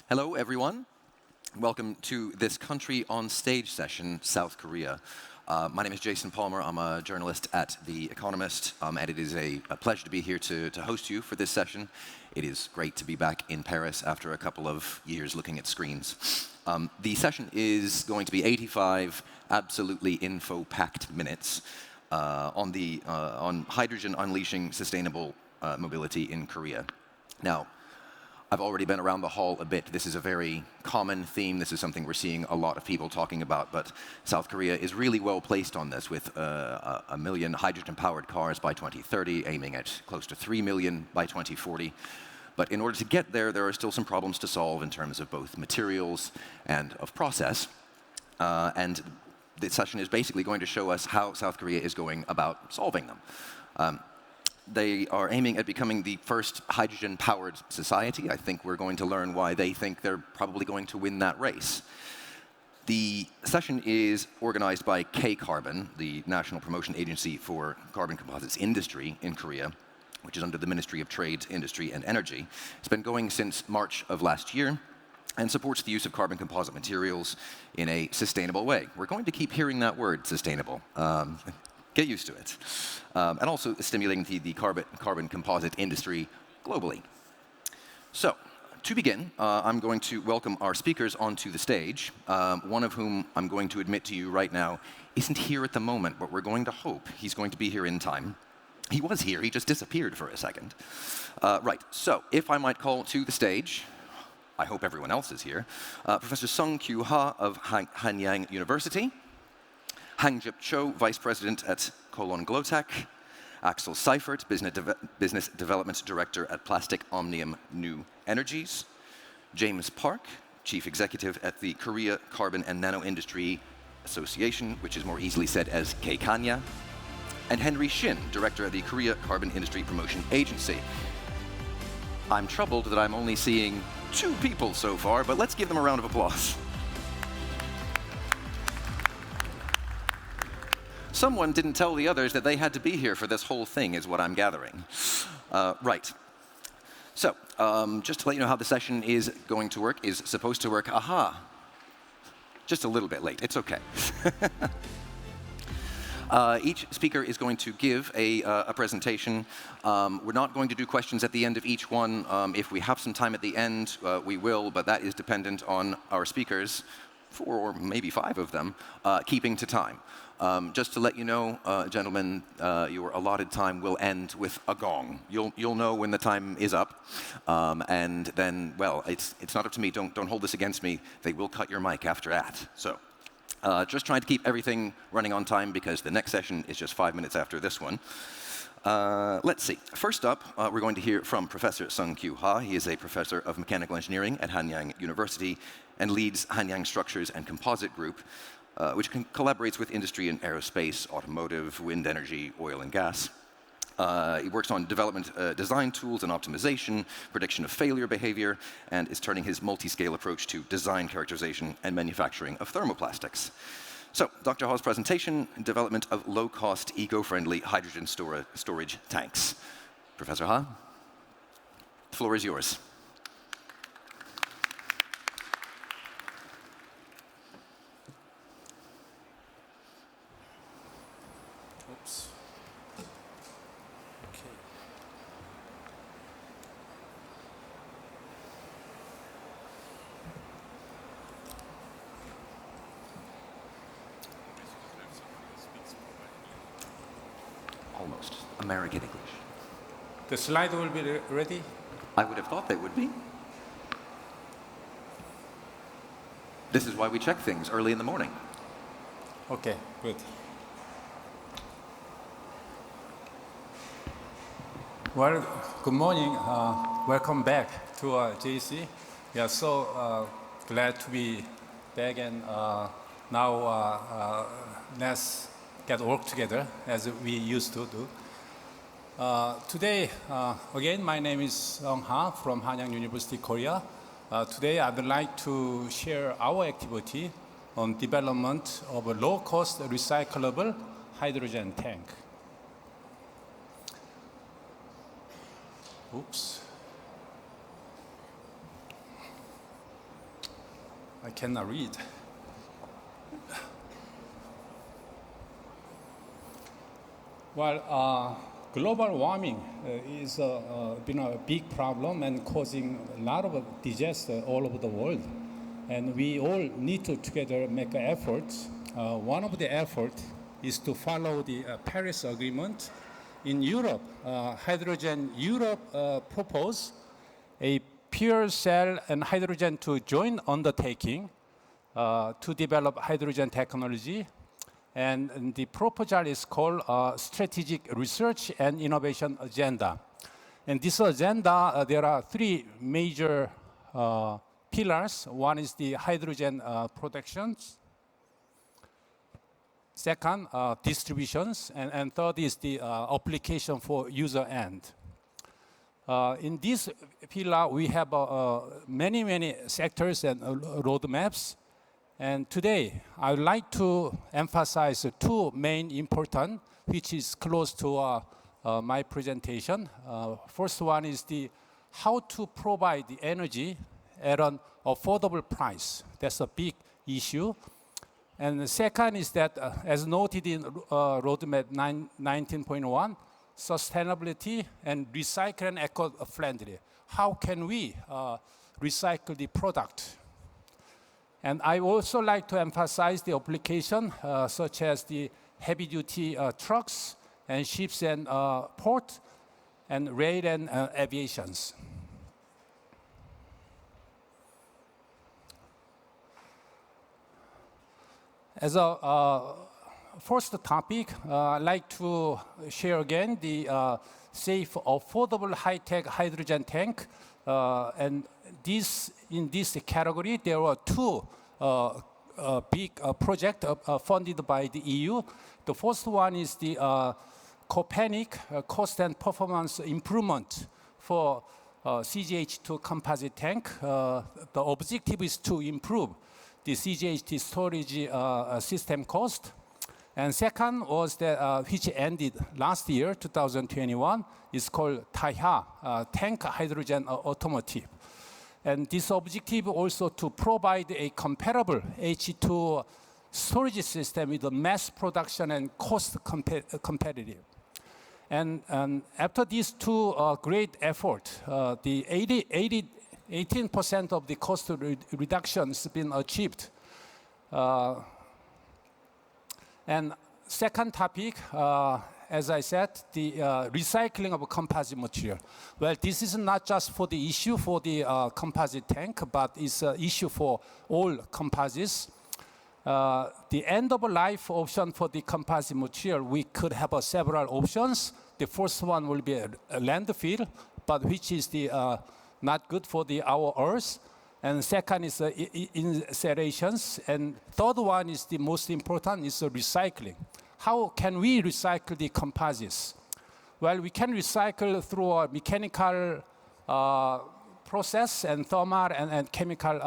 Hello, everyone. Welcome to this Country on Stage session, South Korea. My name is Jason Palmer. I'm a journalist at The Economist, and it is a pleasure to be here to host you for this session. It is great to be back in Paris after a couple of years looking at screens. The session is going to be 85 absolutely info-packed minutes on hydrogen unleashing sustainable mobility in Korea. Now, I've already been around the hall a bit. This is a very common theme. This is something we're seeing a lot of people talking about, but South Korea is really well placed on this with 1 million hydrogen-powered cars by 2030, aiming at close to 3 million by 2040. But in order to get there, there are still some problems to solve in terms of both materials and of process. And this session is basically going to show us how South Korea is going about solving them. They are aiming at becoming the first hydrogen-powered society. I think we're going to learn why they think they're probably going to win that race. The session is organized by K-Carbon, the National Promotion Agency for Carbon Composites Industry in Korea, which is under the Ministry of Trade, Industry, and Energy. It's been going since March of last year and supports the use of carbon composite materials in a sustainable way. We're going to keep hearing that word, sustainable. Get used to it. And also stimulating the carbon composite industry globally. So, to begin, I'm going to welcome our speakers onto the stage, one of whom I'm going to admit to you right now isn't here at the moment, but we're going to hope he's going to be here in time. He was here, he just disappeared for a second. Right, so if I might call to the stage, I hope everyone else is here, Professor Sung-Kyu Ha of Hanyang University, Hangjip Cho, Vice President at Kolon Glotech, Axel SEIFERT, Business Development Director at Plastic Omnium New Energies, James Park, Chief Executive at the Korea Carbon and Nano-Industry Association, which is more easily said as K-Kanya, and Henry Shin, Director at the Korea Carbon Industry Promotion Agency. I'm troubled that I'm only seeing 2 people so far, but let's give them a round of applause. Someone didn't tell the others that they had to be here for this whole thing, is what I'm gathering. Right. So, just to let you know how the session is going to work, is supposed to work, just a little bit late, it's okay. Each speaker is going to give a presentation. We're not going to do questions at the end of each one. If we have some time at the end, we will, but that is dependent on our speakers, 4 or maybe 5 of them, keeping to time. Just to let you know, gentlemen, your allotted time will end with a gong. You'll know when the time is up, and then, well, it's not up to me. Don't hold this against me. They will cut your mic after that. So, just trying to keep everything running on time because the next session is just 5 minutes after this one. Let's see. First up, we're going to hear from Professor Sung-Kyu Ha. He is a professor of mechanical engineering at Hanyang University and leads Hanyang Structures and Composite Group, which collaborates with industry in aerospace, automotive, wind energy, oil and gas. He works on development, design tools and optimization, prediction of failure behavior, and is turning his multi-scale approach to design characterization and manufacturing of thermoplastics. So, Dr. Ha's presentation, development of low-cost, eco-friendly hydrogen storage tanks. Professor Ha, the floor is yours. Oops. Okay. Almost. American English. The slide will be ready. I would have thought they would be. This is why we check things early in the morning. Okay, good. Well, good morning. Welcome back to JC. We are so glad to be back, and now let's get work together as we used to do. Today, again, my name is Sung Ha from Hanyang University, Korea. Today, I would like to share our activity on development of a low-cost recyclable hydrogen tank. Oops. I cannot read. Well, global warming is been a big problem and causing a lot of disaster all over the world. And we all need to together make an effort. One of the efforts is to follow the Paris Agreement. In Europe, Hydrogen Europe proposed a fuel cell and hydrogen to joint undertaking to develop hydrogen technology. And the proposal is called Strategic Research and Innovation Agenda. And this agenda, there are three major pillars. One is the hydrogen productions. Second, distributions. And third is the application for user end. In this pillar, we have many sectors and roadmaps. And today, I would like to emphasize two main important, which is close to my presentation. First one is the how to provide the energy at an affordable price. That's a big issue. And the second is that, as noted in Roadmap 19.1, sustainability and recycle and eco-friendly. How can we recycle the product? And I also like to emphasize the application such as the heavy-duty trucks and ships and port and rail and aviations. As a first topic, I'd like to share again the safe, affordable, high-tech hydrogen tank. And in this category, there were two big projects funded by the EU. The first one is the Copernic cost and performance improvement for CGH2 composite tank. The objective is to improve the CGHT storage system cost. And second was that which ended last year, 2021, is called TAIHA, Tank Hydrogen Automotive. And this objective also to provide a comparable H2 storage system with a mass production and cost competitive. And after these two great efforts, the 18% of the cost reduction has been achieved. And second topic, as I said, the recycling of composite material. Well, this is not just for the issue for the composite tank, but it's an issue for all composites. The end of life option for the composite material, we could have several options. The first one will be a landfill, but which is the not good for our Earth. And second is incinerations. And third one is the most important, is recycling. How can we recycle the composites? Well, we can recycle through a mechanical process and thermal and chemical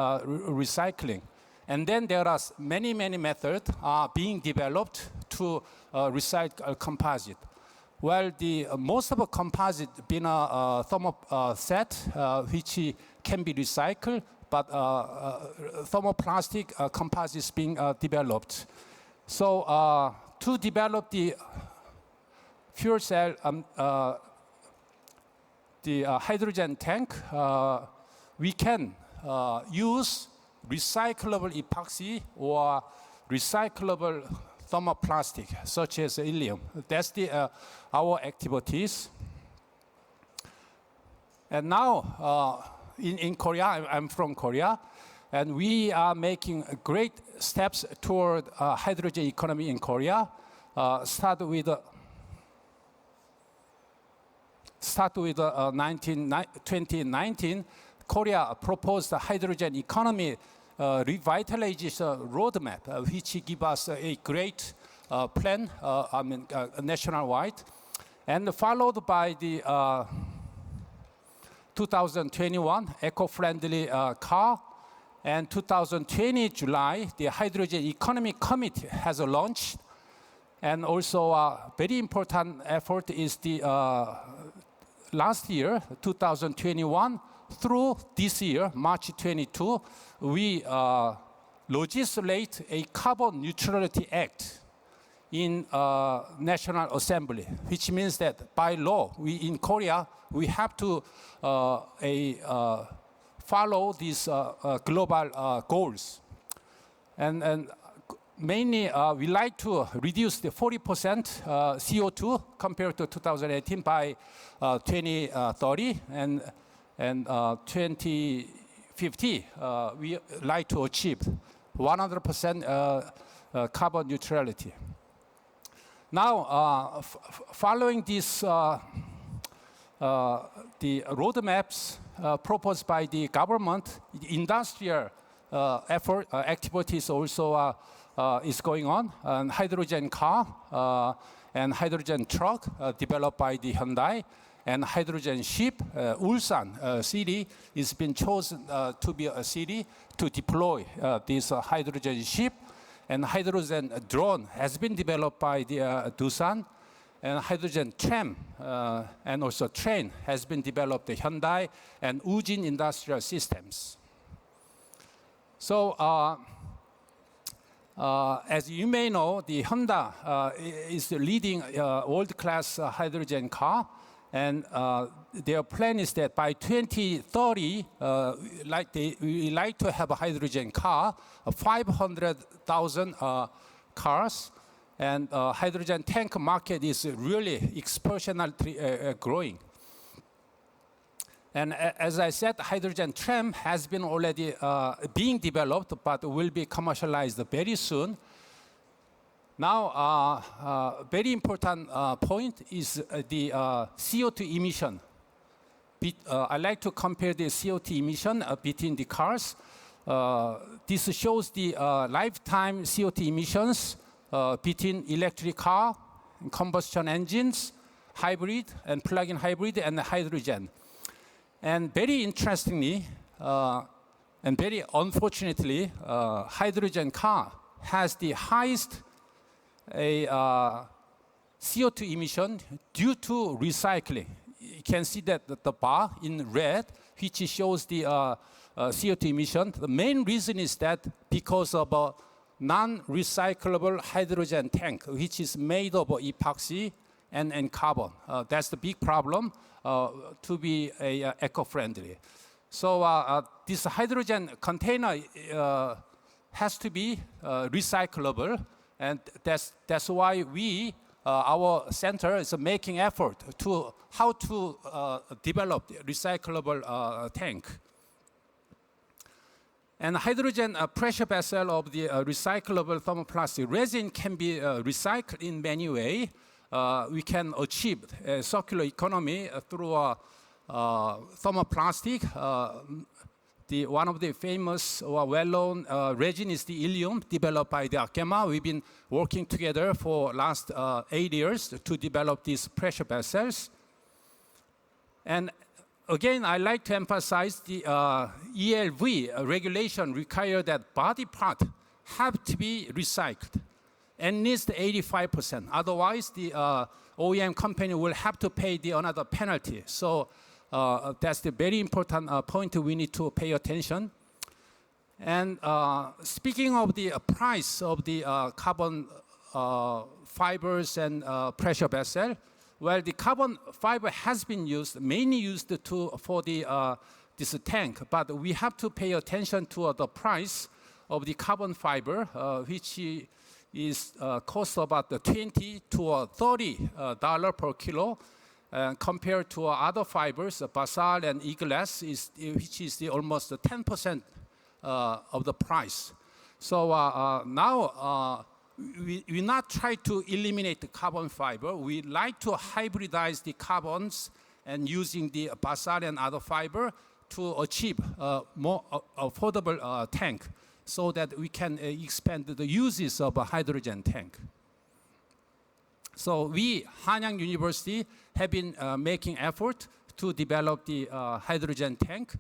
recycling. And then there are many methods being developed to recycle composite. Well, the most of a composite being a thermoset, which can be recycled, but thermoplastic composites being developed. So to develop the fuel cell, the hydrogen tank, we can use recyclable epoxy or recyclable thermoplastic, such as helium. That's our activities. And now, in Korea, I'm from Korea, and we are making great steps toward hydrogen economy in Korea. Start with 2019, Korea proposed a hydrogen economy revitalization roadmap, which gives us a great plan, nationwide, and followed by the 2021 eco-friendly car, and 2020 July, the Hydrogen Economy Committee has launched, and also a very important effort is the last year, 2021, through this year, March 22, we legislate a carbon neutrality act in National Assembly, which means that by law, we in Korea, we have to follow these global goals. And mainly, we like to reduce the 40% CO2 compared to 2018 by 2030 and 2050. We like to achieve 100% carbon neutrality. Now, following this, the roadmaps proposed by the government, industrial activities also is going on, and hydrogen car and hydrogen truck developed by the Hyundai, and hydrogen ship. Ulsan city is been chosen to be a city to deploy this hydrogen ship, and hydrogen drone has been developed by the Doosan, and hydrogen tram and also train has been developed by Hyundai and Ujin Industrial Systems. So, as you may know, the Honda is the leading world-class hydrogen car, and their plan is that by 2030, we like to have a hydrogen car, 500,000 cars, and hydrogen tank market is really exponentially growing. And as I said, hydrogen tram has been already being developed, but will be commercialized very soon. Now, very important point is the CO2 emission. I like to compare the CO2 emission between the cars. This shows the lifetime CO2 emissions between electric car, combustion engines, hybrid and plug-in hybrid, and hydrogen. And very interestingly, and very unfortunately, hydrogen car has the highest CO2 emission due to recycling. You can see that the bar in red, which shows the CO2 emission. The main reason is that because of a non-recyclable hydrogen tank, which is made of epoxy and carbon. That's the big problem to be eco-friendly. So this hydrogen container has to be recyclable, and that's why our center is making effort to how to develop the recyclable tank. And hydrogen pressure vessel of the recyclable thermoplastic resin can be recycled in many ways. We can achieve a circular economy through thermoplastic. One of the famous or well-known resin is the Ilium, developed by the Arkema. We've been working together for last 8 years to develop these pressure vessels. And again, I like to emphasize the ELV regulation require that body part have to be recycled, at least 85%. Otherwise, the OEM company will have to pay another penalty. So that's the very important point we need to pay attention. And speaking of the price of the carbon fibers and pressure vessel, well, the carbon fiber has been mainly used for this tank, but we have to pay attention to the price of the carbon fiber, which is cost about $20 to $30 per kilo, compared to other fibers, basalt and e-glass, which is almost 10% of the price. So now we not try to eliminate the carbon fiber. We like to hybridize the carbons and using the basalt and other fiber to achieve a more affordable tank, so that we can expand the uses of a hydrogen tank. So we, Hanyang University, have been making effort to develop the hydrogen tank.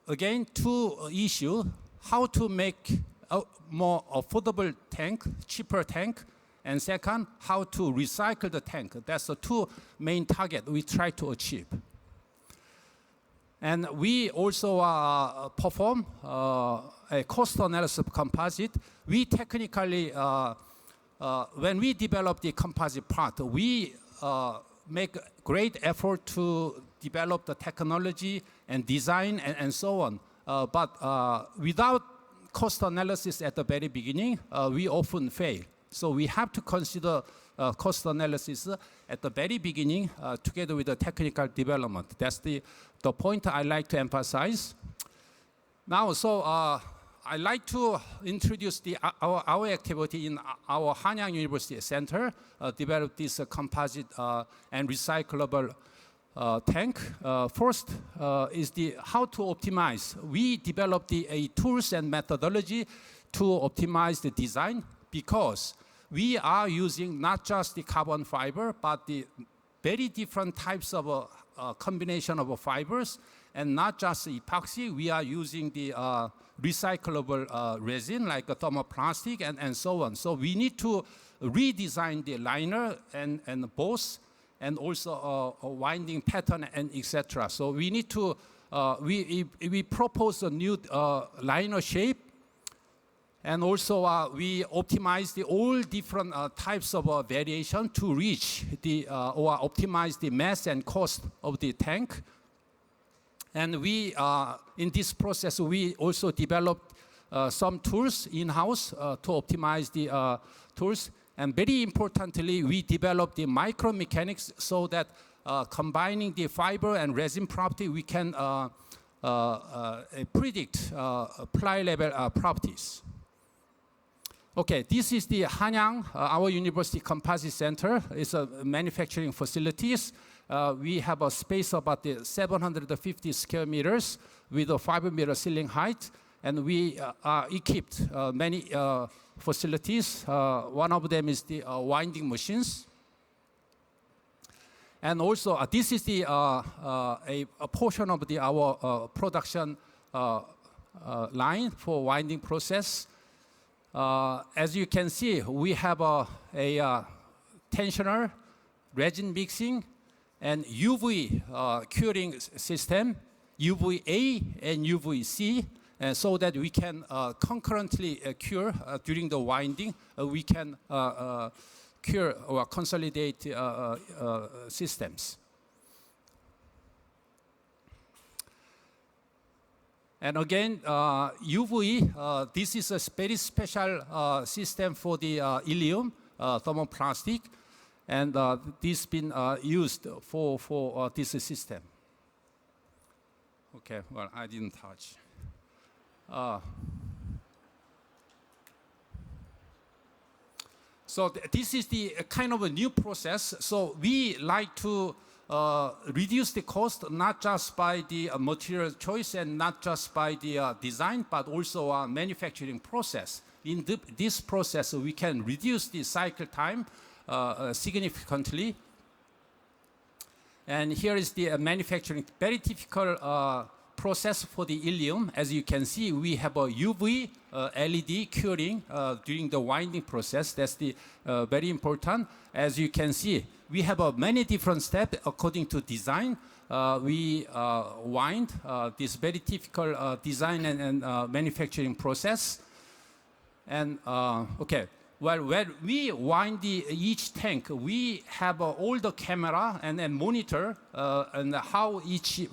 Again, two issues: how to make a more affordable tank, cheaper tank, and second, how to recycle the tank. That's the two main targets we try to achieve. And we also perform a cost analysis of composite, we technically, when we develop the composite part, we make great effort to develop the technology and design and so on. But without cost analysis at the very beginning, we often fail. So we have to consider cost analysis at the very beginning together with the technical development. That's the point I like to emphasize. Now, so I'd like to introduce our activity in our Hanyang University Center, develop this composite and recyclable tank. First is how to optimize. We developed the tools and methodology to optimize the design, because we are using not just the carbon fiber, but the very different types of combination of fibers, and not just epoxy. We are using the recyclable resin like a thermoplastic and so on. So we need to redesign the liner and boss, and also a winding pattern and etc. So we need to, we propose a new liner shape, and also we optimize the all different types of variation to reach the, or optimize the mass and cost of the tank. And we, in this process, we also developed some tools in-house to optimize the tools. And very importantly, we developed the micromechanics so that combining the fiber and resin property, we can predict ply level properties. Okay, this is the Hanyang, our university composite center. It's a manufacturing facilities. We have a space of about 750 square meters with a 5-meter ceiling height, and we are equipped many facilities. One of them is the winding machines. And also, this is the a portion of our production line for winding process. As you can see, we have a tensioner, resin mixing, and UV curing system, UVA and UVC, so that we can concurrently cure during the winding. We can cure or consolidate systems. And again, UV, this is a very special system for the ilium thermoplastic, and this has been used for this system. Okay, well, I didn't touch. So this is the kind of a new process. So we like to reduce the cost, not just by the material choice and not just by the design, but also manufacturing process. In this process, we can reduce the cycle time significantly. And here is the manufacturing, very typical process for the ilium. As you can see, we have a UV LED curing during the winding process. That's the very important. As you can see, we have many different steps according to design. We wind this very typical design and manufacturing process. And okay, well, when we wind each tank, we have all the camera and monitor and how each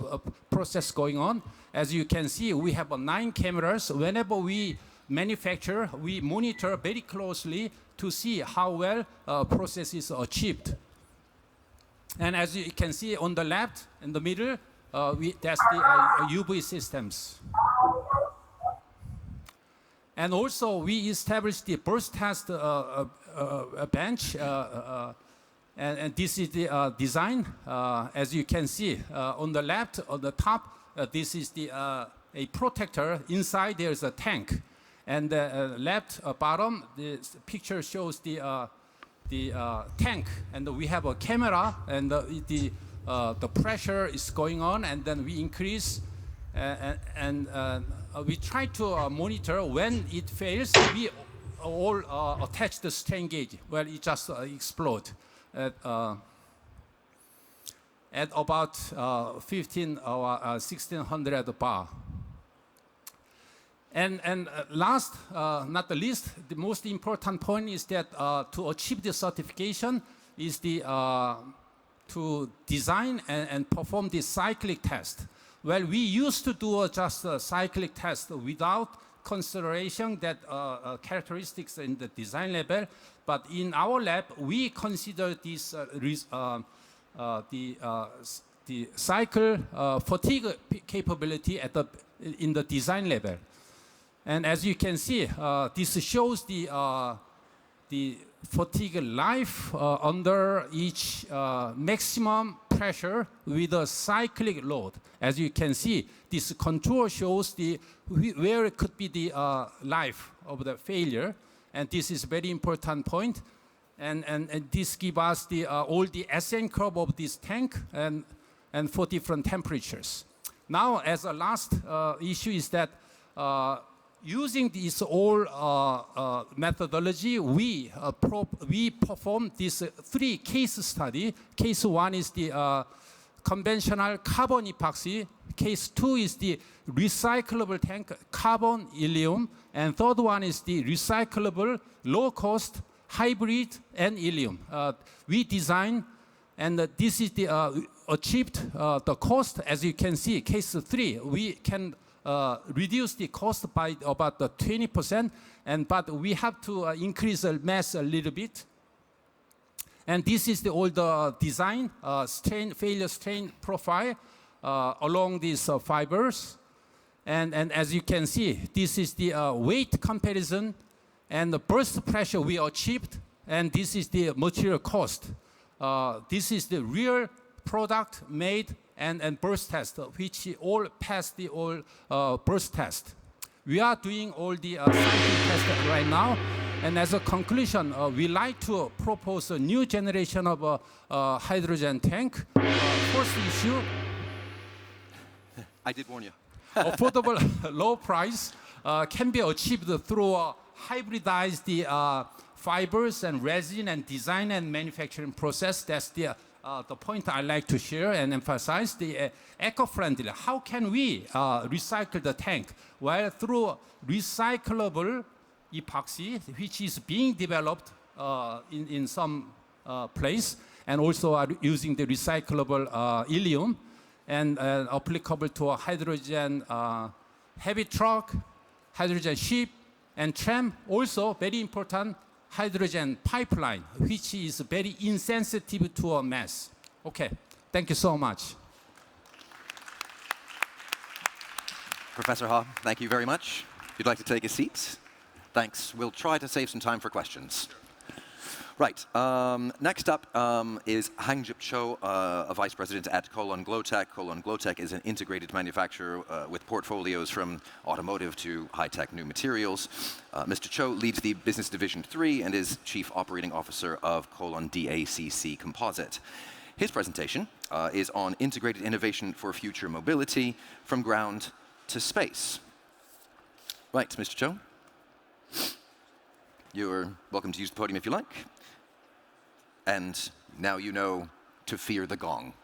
process going on. As you can see, we have 9 cameras. Whenever we manufacture, we monitor very closely to see how well process is achieved. And as you can see on the left, in the middle, that's the UV systems. And also, we established the burst test bench, and this is the design. As you can see on the left, on the top, this is the a protector. Inside there's a tank, and the left bottom, the picture shows the tank, and we have a camera, and the pressure is going on, and then we increase, and we try to monitor when it fails. We all attach the strain gauge. Well, it just explodes at about 15 or 1600 bar. And last, not the least, the most important point is that to achieve the certification is to design and perform the cyclic test. Well, we used to do just a cyclic test without consideration that characteristics in the design level, but in our lab, we consider this the cycle fatigue capability in the design level. And as you can see, this shows the fatigue life under each maximum pressure with a cyclic load. As you can see, this contour shows where it could be the life of the failure, and this is very important point. And this gives us all the SN curve of this tank and for different temperatures. Now, as a last issue is that using this all methodology, we perform these 3 case study. Case 1 is the conventional carbon epoxy. Case 2 is the recyclable tank, carbon ilium. And third one is the recyclable, low-cost, hybrid, and ilium. We design, and this is the achieved the cost. As you can see, case 3, we can reduce the cost by about 20%, but we have to increase the mass a little bit. And this is all the design, failure strain profile along these fibers. And as you can see, this is the weight comparison and the burst pressure we achieved, and this is the material cost. This is the real product made and burst test, which all passed the burst test. We are doing all the cyclic tests right now, and as a conclusion, we like to propose a new generation of hydrogen tank. First issue. I did warn you. Affordable, low price can be achieved through hybridized the fibers and resin and design and manufacturing process. That's the point I like to share and emphasize. The eco-friendly. How can we recycle the tank? Well, through recyclable epoxy, which is being developed in some place, and also are using the recyclable ilium, and applicable to a hydrogen heavy truck, hydrogen ship, and tram. Also, very important, hydrogen pipeline, which is very insensitive to a mass. Okay, thank you so much. Professor Ha, thank you very much. If you'd like to take a seat. Thanks. We'll try to save some time for questions. Right. Next up is Hangjip Cho, a vice president at Kolon Glotech. Kolon Glotech is an integrated manufacturer with portfolios from automotive to high-tech new materials. Mr. Cho leads the Business Division 3 and is Chief Operating Officer of Kolon DACC Composite. His presentation is on integrated innovation for future mobility from ground to space. Right, Mr. Cho. You're welcome to use the podium if you like. And now you know to fear the gong.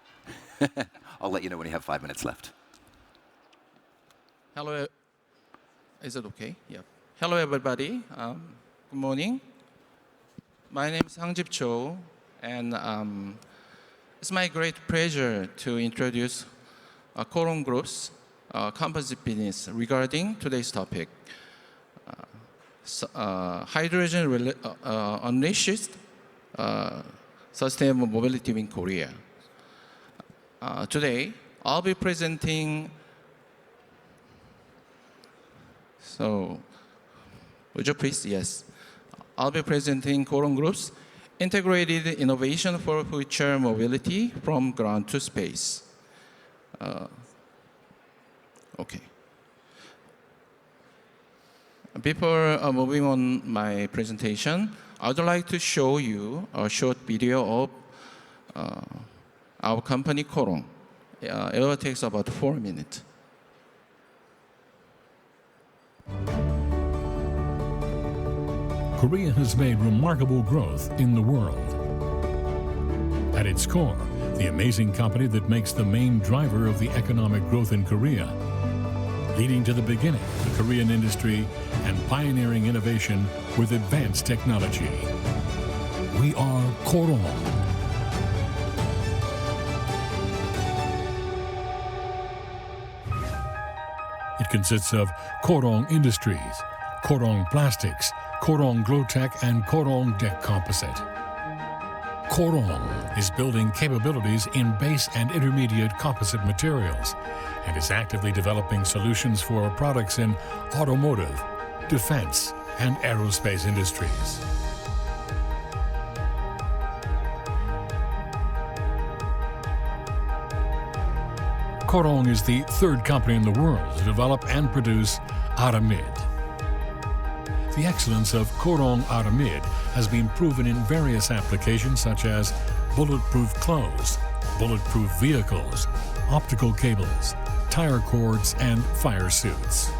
I'll let you know when you have 5 minutes left. Hello. Is it okay? Yeah. Hello, everybody. Good morning. My name is Hangjip Cho, and it's my great pleasure to introduce Kolon Group's composite business regarding today's topic. Hydrogen unleashed sustainable mobility in Korea. Today, I'll be presenting. So, would you please? Yes. I'll be presenting Kolon Group's integrated innovation for future mobility from ground to space. Okay. Before moving on my presentation, I would like to show you a short video of our company, Kolon. It will take about 4 minutes. Korea has made remarkable growth in the world. At its core, the amazing company that makes the main driver of the economic growth in Korea leading to the beginning of the Korean industry and pioneering innovation with advanced technology. We are Kolon. It consists of Kolon Industries, Kolon Plastics, Kolon Glotech, and Kolon Deck Composite. Kolon is building capabilities in base and intermediate composite materials and is actively developing solutions for products in automotive, defense, and aerospace industries. Kolon is the third company in the world to develop and produce aramid. The excellence of Kolon aramid has been proven in various applications such as bulletproof clothes, bulletproof vehicles, optical cables, tire cords, and fire suits.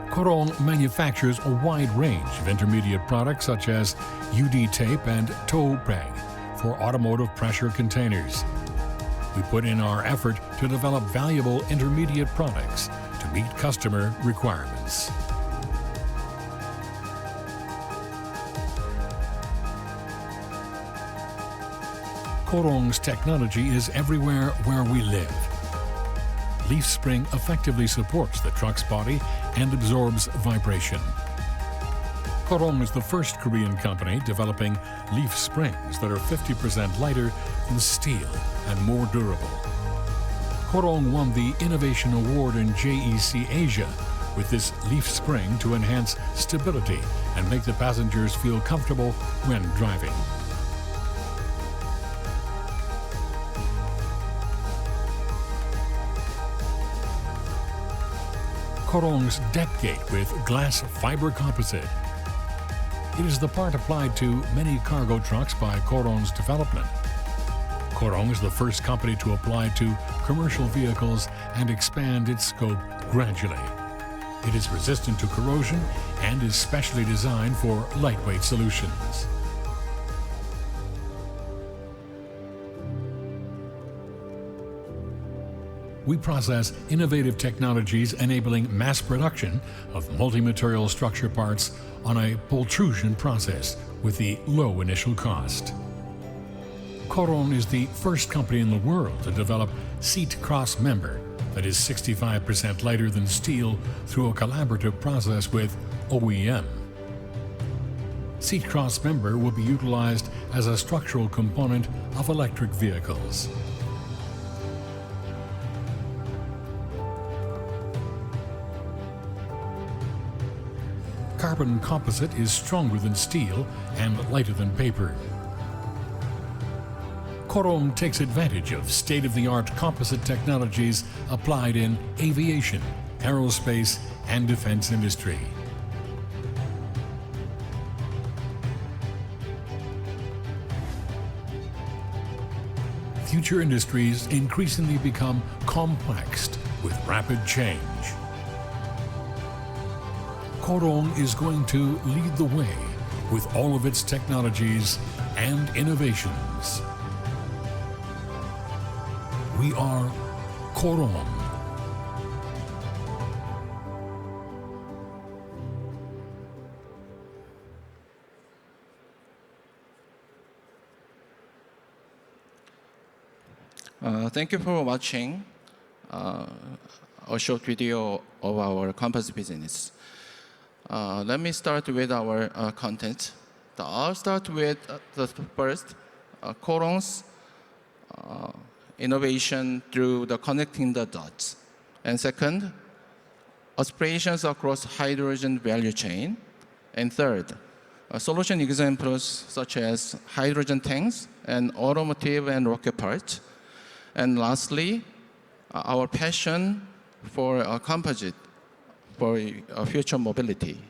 Kolon manufactures a wide range of intermediate products such as UD tape and toe peg for automotive pressure containers. We put in our effort to develop valuable intermediate products to meet customer requirements. Kolon's technology is everywhere where we live. Leaf spring effectively supports the truck's body and absorbs vibration. Kolon is the first Korean company developing leaf springs that are 50% lighter than steel and more durable. Kolon won the Innovation Award in JEC Asia with this leaf spring to enhance stability and make the passengers feel comfortable when driving. Kolon's deck gate with glass fiber composite. It is the part applied to many cargo trucks by Kolon's development. Kolon is the first company to apply to commercial vehicles and expand its scope gradually. It is resistant to corrosion and is specially designed for lightweight solutions. We process innovative technologies enabling mass production of multi-material structure parts on a pultrusion process with the low initial cost. Kolon is the first company in the world to develop seat cross member that is 65% lighter than steel through a collaborative process with OEM. Seat cross member will be utilized as a structural component of electric vehicles. Carbon composite is stronger than steel and lighter than paper. Kolon takes advantage of state-of-the-art composite technologies applied in aviation, aerospace, and defense industry. Future industries increasingly become complex with rapid change. Kolon is going to lead the way with all of its technologies and innovations. We are Kolon. Thank you for watching a short video of our composite business. Let me start with our content. I'll start with the first, Kolon's innovation through the connecting the dots. And second, aspirations across hydrogen value chain. And third, solution examples such as hydrogen tanks and automotive and rocket parts. And lastly, our passion for composite for future mobility.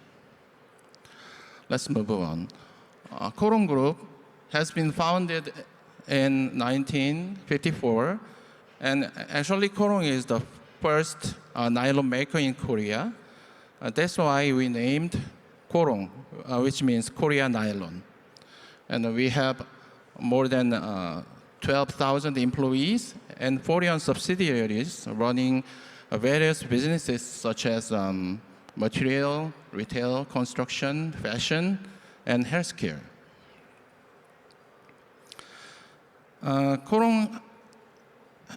Let's move on. Kolon Group has been founded in 1954, and actually Kolon is the first nylon maker in Korea. That's why we named Kolon, which means Korea Nylon. And we have more than 12,000 employees and 41 subsidiaries running various businesses such as material, retail, construction, fashion, and healthcare. Kolon,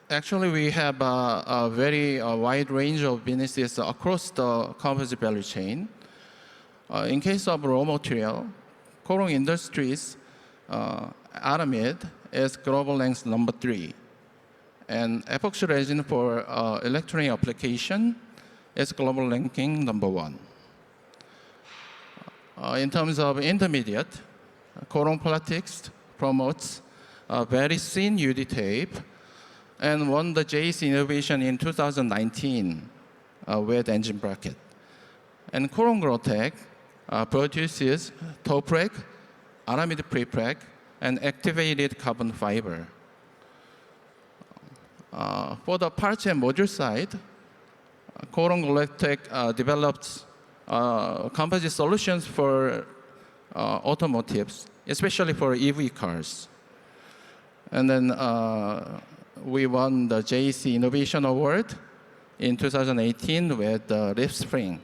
actually, we have a very wide range of businesses across the composite value chain. In case of raw material, Kolon Industries aramid is global length number 3. And epoxy resin for electronic application is global ranking number 1. In terms of intermediate, Kolon Plastics promotes very thin UD tape and won the JC Innovation in 2019 with engine bracket. And Kolon Glotech produces top rack, aramid prepreg, and activated carbon fiber. For the parts and module side, Kolon Glotech developed composite solutions for automotives, especially for EV cars. And then we won the JEC Innovation Award in 2018 with the leaf spring.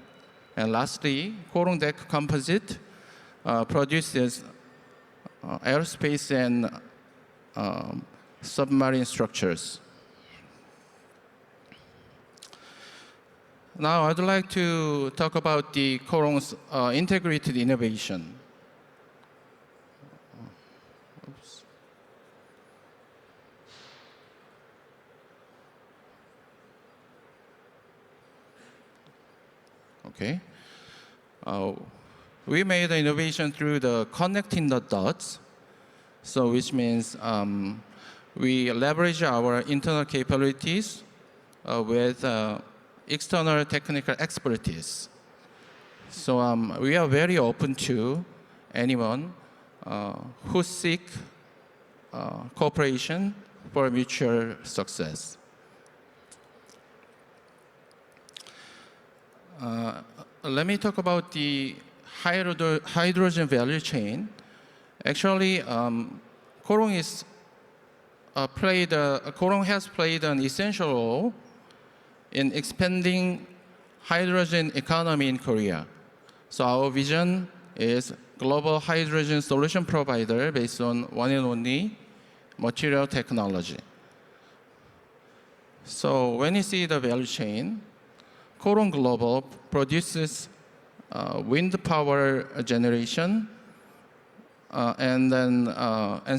And lastly, Kolon Deck Composite produces aerospace and submarine structures. Now, I'd like to talk about the Kolon's integrated innovation. Oops. Okay. We made the innovation through the connecting the dots, so which means we leverage our internal capabilities with external technical expertise. So we are very open to anyone who seek cooperation for mutual success. Let me talk about the hydrogen value chain. Actually, Kolon has played an essential role in expanding hydrogen economy in Korea. So our vision is global hydrogen solution provider based on one and only material technology. So when you see the value chain, Kolon Global produces wind power generation and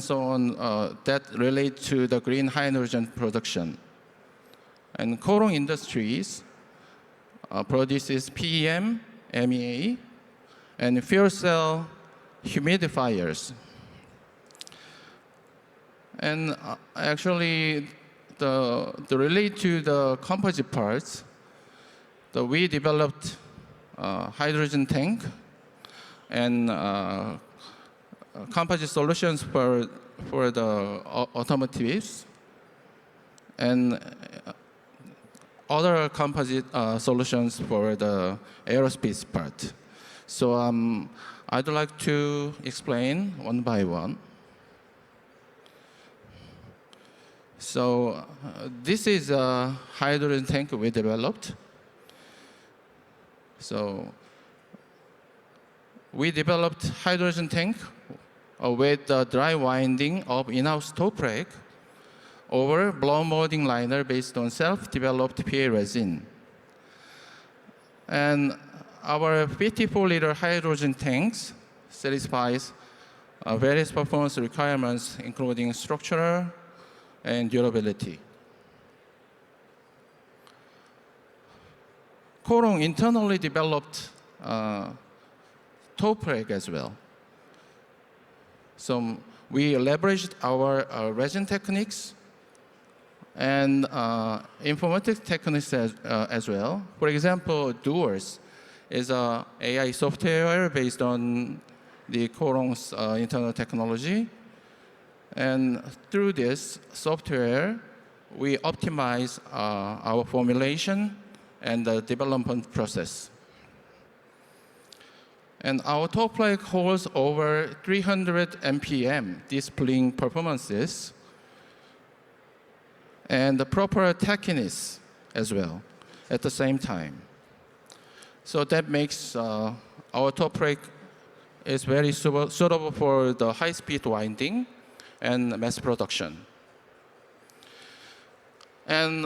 so on that relate to the green hydrogen production. And Kolon Industries produces PEM, MEA, and fuel cell humidifiers. And actually, the relate to the composite parts, we developed hydrogen tank and composite solutions for the automotives and other composite solutions for the aerospace part. So I'd like to explain one by one. So this is a hydrogen tank we developed. So we developed hydrogen tank with the dry winding of in-house top rack over blow molding liner based on self-developed PA resin. And our 54-liter hydrogen tanks satisfies various performance requirements, including structural and durability. Kolon internally developed top rack as well. So we leveraged our resin techniques and informatics techniques as well. For example, Doers is an AI software based on the Kolon's internal technology. And through this software, we optimize our formulation and the development process. And our top plate holds over 300 MPM, displaying performances, and the proper tackiness as well at the same time. So that makes our top plate is very suitable for the high-speed winding and mass production. And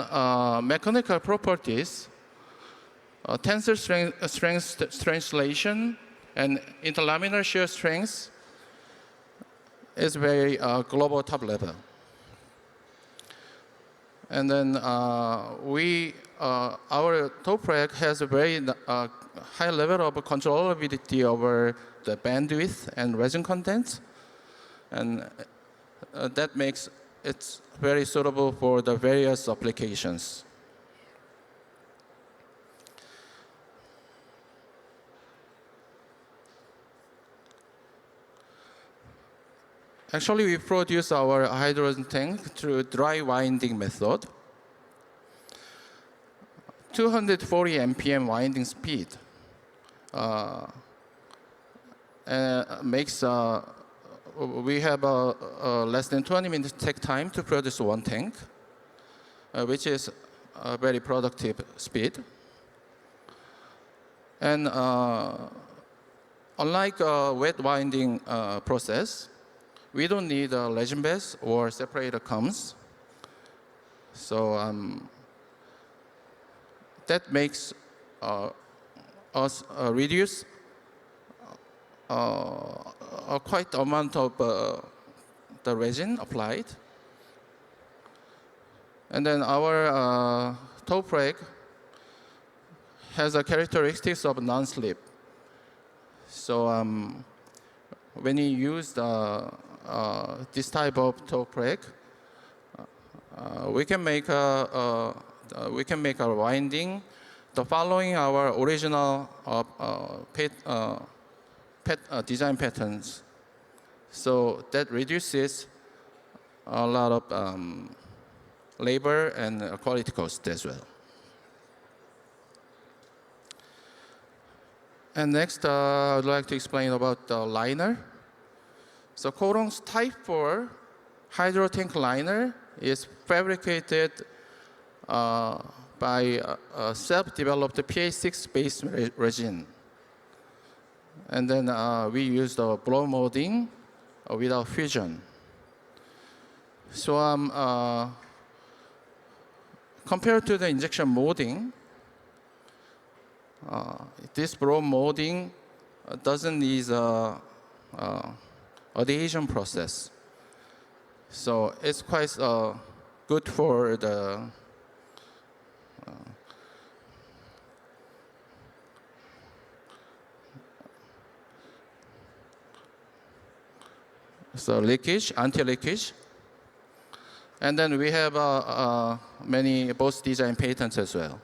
mechanical properties, tensile strength translation, and interlaminar shear strength is very global top level. And then our top rack has a very high level of controllability over the bandwidth and resin content, and that makes it very suitable for the various applications. Actually, we produce our hydrogen tank through dry winding method. 240 MPM winding speed makes we have less than 20 minutes take time to produce one tank, which is a very productive speed. And unlike a wet winding process, we don't need a resin base or separator combs. So that makes us reduce quite amount of the resin applied. And then our top rack has a characteristics of non-slip. So when you use this type of top rack, we can make a winding following our original design patterns. So that reduces a lot of labor and quality cost as well. And next, I would like to explain about the liner. So Kolon's Type 4 hydro tank liner is fabricated by self-developed PA6-based resin. And then we use the blow molding without fusion. So compared to the injection molding, this blow molding doesn't need adhesion process. So it's quite good for the leakage, anti-leakage. And then we have many both design patents as well.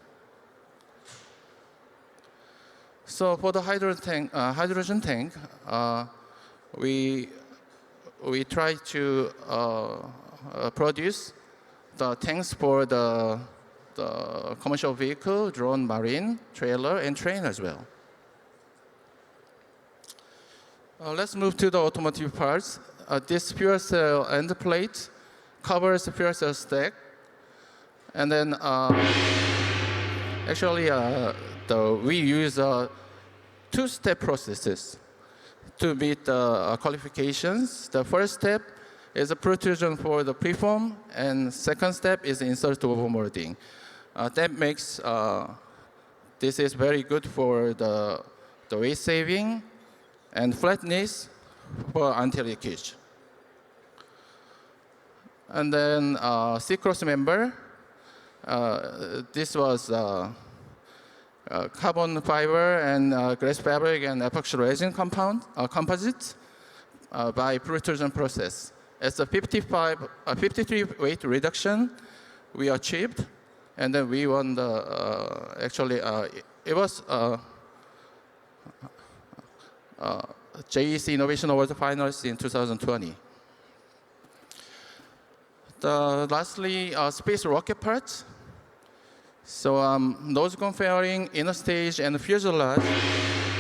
So for the hydrogen tank, we try to produce the tanks for the commercial vehicle, drone, marine, trailer, and train as well. Let's move to the automotive parts. This fuel cell end plate covers the fuel cell stack. And then actually, we use two-step processes to meet the qualifications. The first step is a protrusion for the preform, and second step is insert over molding. That makes this is very good for the weight saving and flatness for anti-leakage. And then C-cross member. This was carbon fiber and glass fabric and epoxy resin composite by protrusion process. It's a 53 weight reduction we achieved, and then we won the it was JEC Innovation Award finalist in 2020. Lastly, space rocket parts. So nose cone fairing, inner stage, and fuselage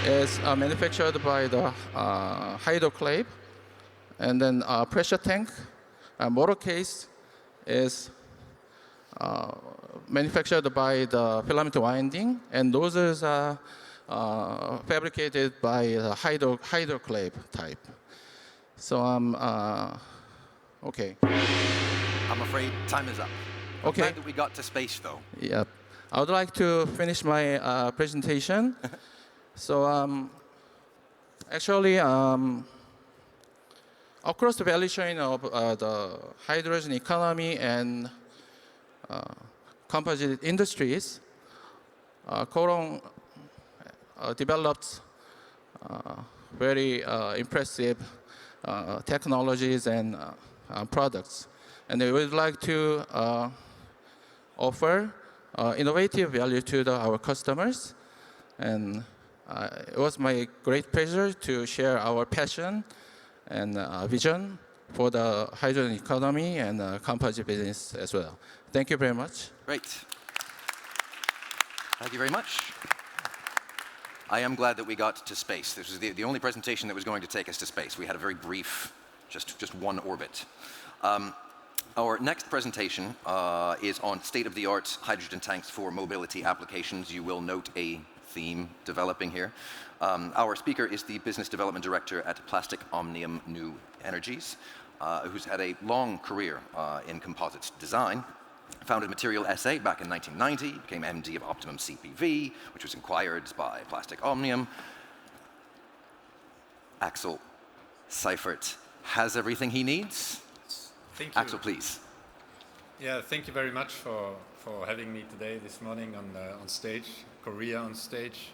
is manufactured by the hydroclave, and then pressure tank, motor case is manufactured by the filament winding, and nozzles are fabricated by the hydroclave type. So okay. I'm afraid time is up. I'm glad that we got to space, though. Yeah. I would like to finish my presentation. So actually, across the value chain of the hydrogen economy and composite industries, Kolon developed very impressive technologies and products. And we would like to offer innovative value to our customers. And it was my great pleasure to share our passion and vision for the hydrogen economy and composite business as well. Thank you very much. Great. Thank you very much. I am glad that we got to space. This was the only presentation that was going to take us to space. We had a very brief, just one orbit. Our next presentation is on state-of-the-art hydrogen tanks for mobility applications. You will note a theme developing here. Our speaker is the Business Development Director at Plastic Omnium New Energies, who's had a long career in composites design. Founded Material SA back in 1990, became MD of Optimum CPV, which was acquired by Plastic Omnium. Axel SEIFERT has everything he needs. Thank you. Axel, please. Yeah, thank you very much for having me today, this morning on stage, Korea on stage.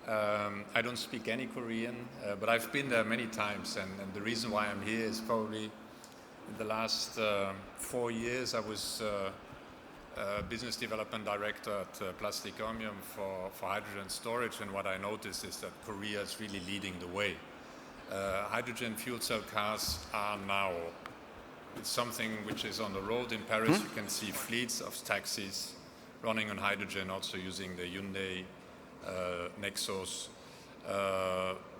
I don't speak any Korean, but I've been there many times, and the reason why I'm here is probably in the last 4 years I was Business Development Director at Plastic Omnium for hydrogen storage, and what I noticed is that Korea is really leading the way. Hydrogen fuel cell cars are now, it's something which is on the road in Paris. You can see fleets of taxis running on hydrogen, also using the Hyundai Nexos.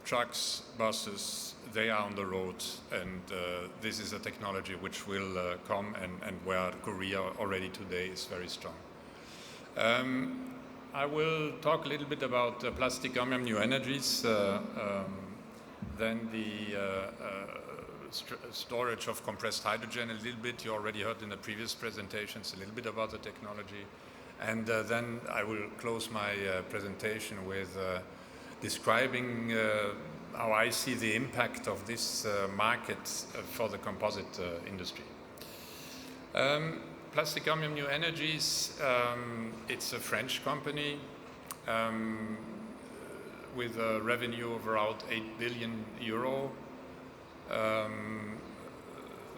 Trucks, buses, they are on the road, and this is a technology which will come and where Korea already today is very strong. I will talk a little bit about Plastic Omnium New Energies, then the storage of compressed hydrogen a little bit. You already heard in the previous presentations a little bit about the technology. And then I will close my presentation with describing how I see the impact of this market for the composite industry. Plastic Omnium New Energies, it's a French company with a revenue of around 8 billion euro.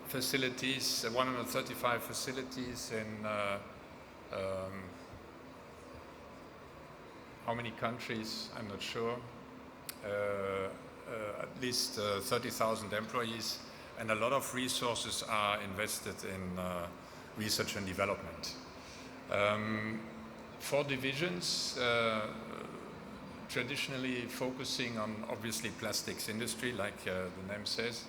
Facilities, 135 facilities in how many countries, I'm not sure. At least 30,000 employees, and a lot of resources are invested in research and development. 4 divisions, traditionally focusing on obviously plastics industry, like the name says.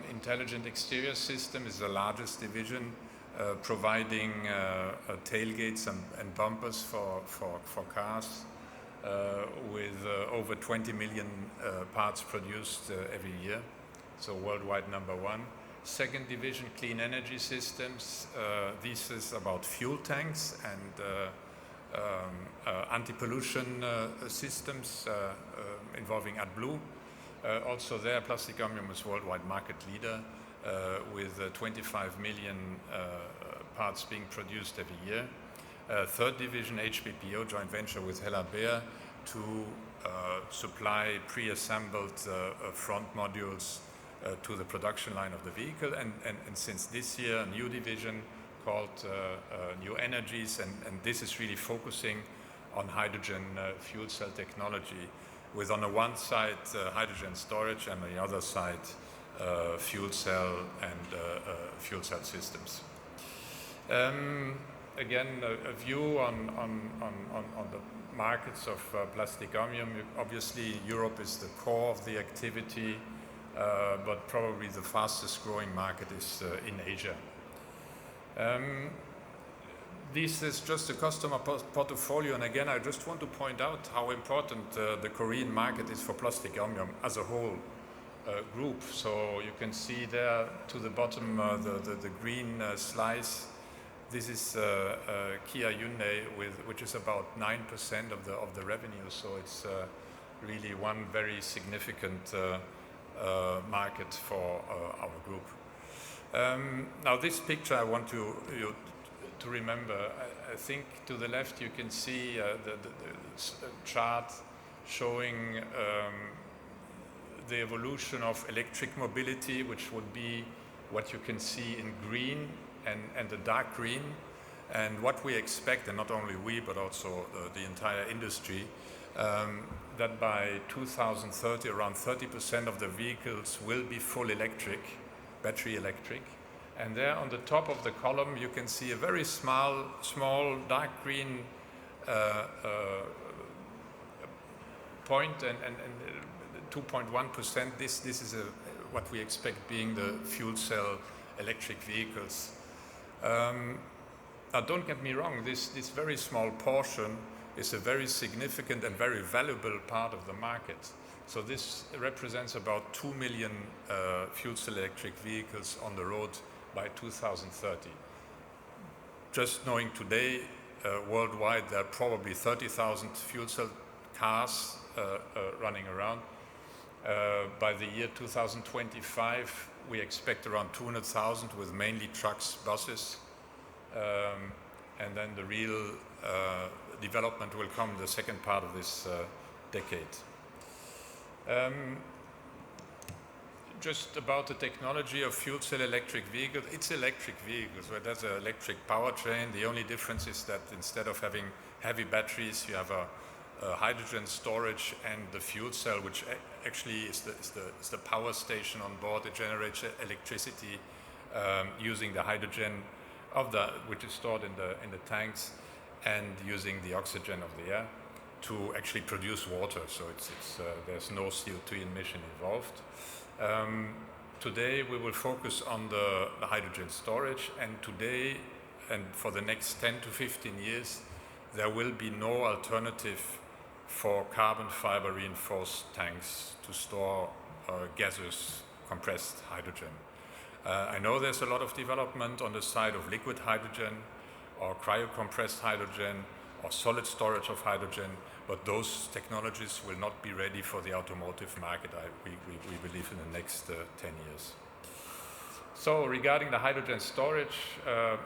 Intelligent Exterior System is the largest division, providing tailgates and bumpers for cars, with over 20 million parts produced every year, so worldwide #1. Second division, Clean Energy Systems. This is about fuel tanks and anti-pollution systems involving AdBlue. Also there, Plastic Omnium is worldwide market leader with 25 million parts being produced every year. Third division, HBPO, joint venture with Hella-Beer to supply pre-assembled front modules to the production line of the vehicle. And since this year, a new division called New Energies, and this is really focusing on hydrogen fuel cell technology, with on the one side hydrogen storage, and on the other side fuel cell and fuel cell systems. again, a view on the markets of plastic omnium. Obviously, Europe is the core of the activity, but probably the fastest growing market is in Asia. This is just a customer portfolio, and again, I just want to point out how important the Korean market is for plastic omnium as a whole group. So you can see there to the bottom the green slice. This is Kia Hyundai, which is about 9% of the revenue. So it's really one very significant market for our group. Now, this picture I want you to remember. I think to the left you can see the chart showing the evolution of electric mobility, which would be what you can see in green and the dark green, and what we expect, and not only we but also the entire industry, that by 2030 around 30% of the vehicles will be full electric, battery electric. And there on the top of the column you can see a very small dark green point, and 2.1%. This is what we expect being the fuel cell electric vehicles. Now, don't get me wrong, this very small portion is a very significant and very valuable part of the market. So this represents about 2 million fuel cell electric vehicles on the road by 2030. Just knowing today, worldwide, there are probably 30,000 fuel cell cars running around. By the year 2025, we expect around 200,000, with mainly trucks, buses, and then the real development will come in the second part of this decade. Just about the technology of fuel cell electric vehicles. It's electric vehicles, where there's an electric powertrain. The only difference is that instead of having heavy batteries, you have a hydrogen storage and the fuel cell, which actually is the power station on board. It generates electricity using the hydrogen which is stored in the tanks, and using the oxygen of the air to actually produce water. So there's no CO2 emission involved. Today we will focus on the hydrogen storage, and today and for the next 10 to 15 years there will be no alternative for carbon fiber reinforced tanks to store gaseous compressed hydrogen. I know there's a lot of development on the side of liquid hydrogen or cryocompressed hydrogen or solid storage of hydrogen, but those technologies will not be ready for the automotive market, we believe, in the next 10 years. So regarding the hydrogen storage,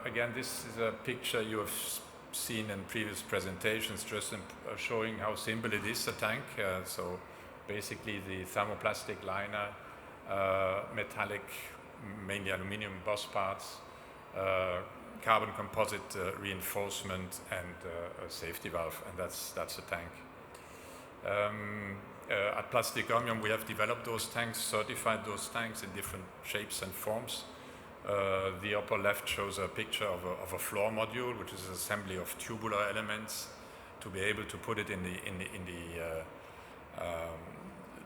again, this is a picture you have seen in previous presentations, just showing how simple it is, a tank. So basically the thermoplastic liner, metallic, mainly aluminum bus parts, carbon composite reinforcement, and a safety valve, and that's a tank. At Plastic Omnium we have developed those tanks, certified those tanks in different shapes and forms. The upper left shows a picture of a floor module, which is an assembly of tubular elements to be able to put it in the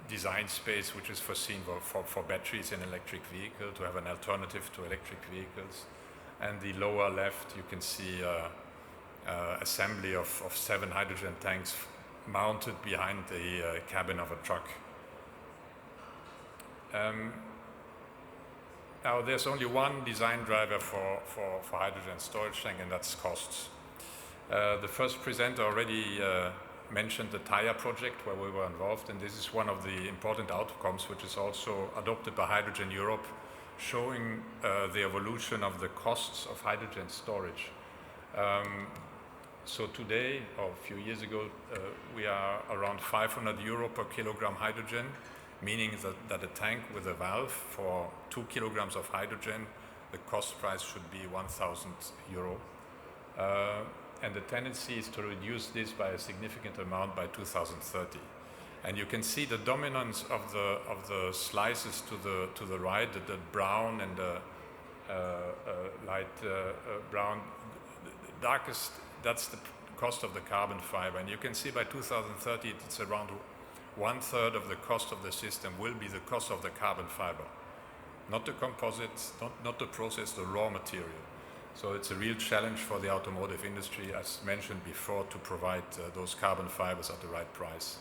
design space which is foreseen for batteries in electric vehicle, to have an alternative to electric vehicles. And the lower left you can see assembly of 7 hydrogen tanks mounted behind the cabin of a truck. Now there's only one design driver for hydrogen storage tank, and that's costs. The first presenter already mentioned the tire project where we were involved, and this is one of the important outcomes which is also adopted by Hydrogen Europe, showing the evolution of the costs of hydrogen storage. So today, or a few years ago, we are around 500 euro per kilogram hydrogen, meaning that a tank with a valve for 2 kilograms of hydrogen, the cost price should be 1,000 euro. And the tendency is to reduce this by a significant amount by 2030. And you can see the dominance of the slices to the right, the brown and the light brown. darkest, that's the cost of the carbon fiber. And you can see by 2030, it's around 1/3 of the cost of the system will be the cost of the carbon fiber. Not the composites, not the process, the raw material. So it's a real challenge for the automotive industry, as mentioned before, to provide those carbon fibers at the right price.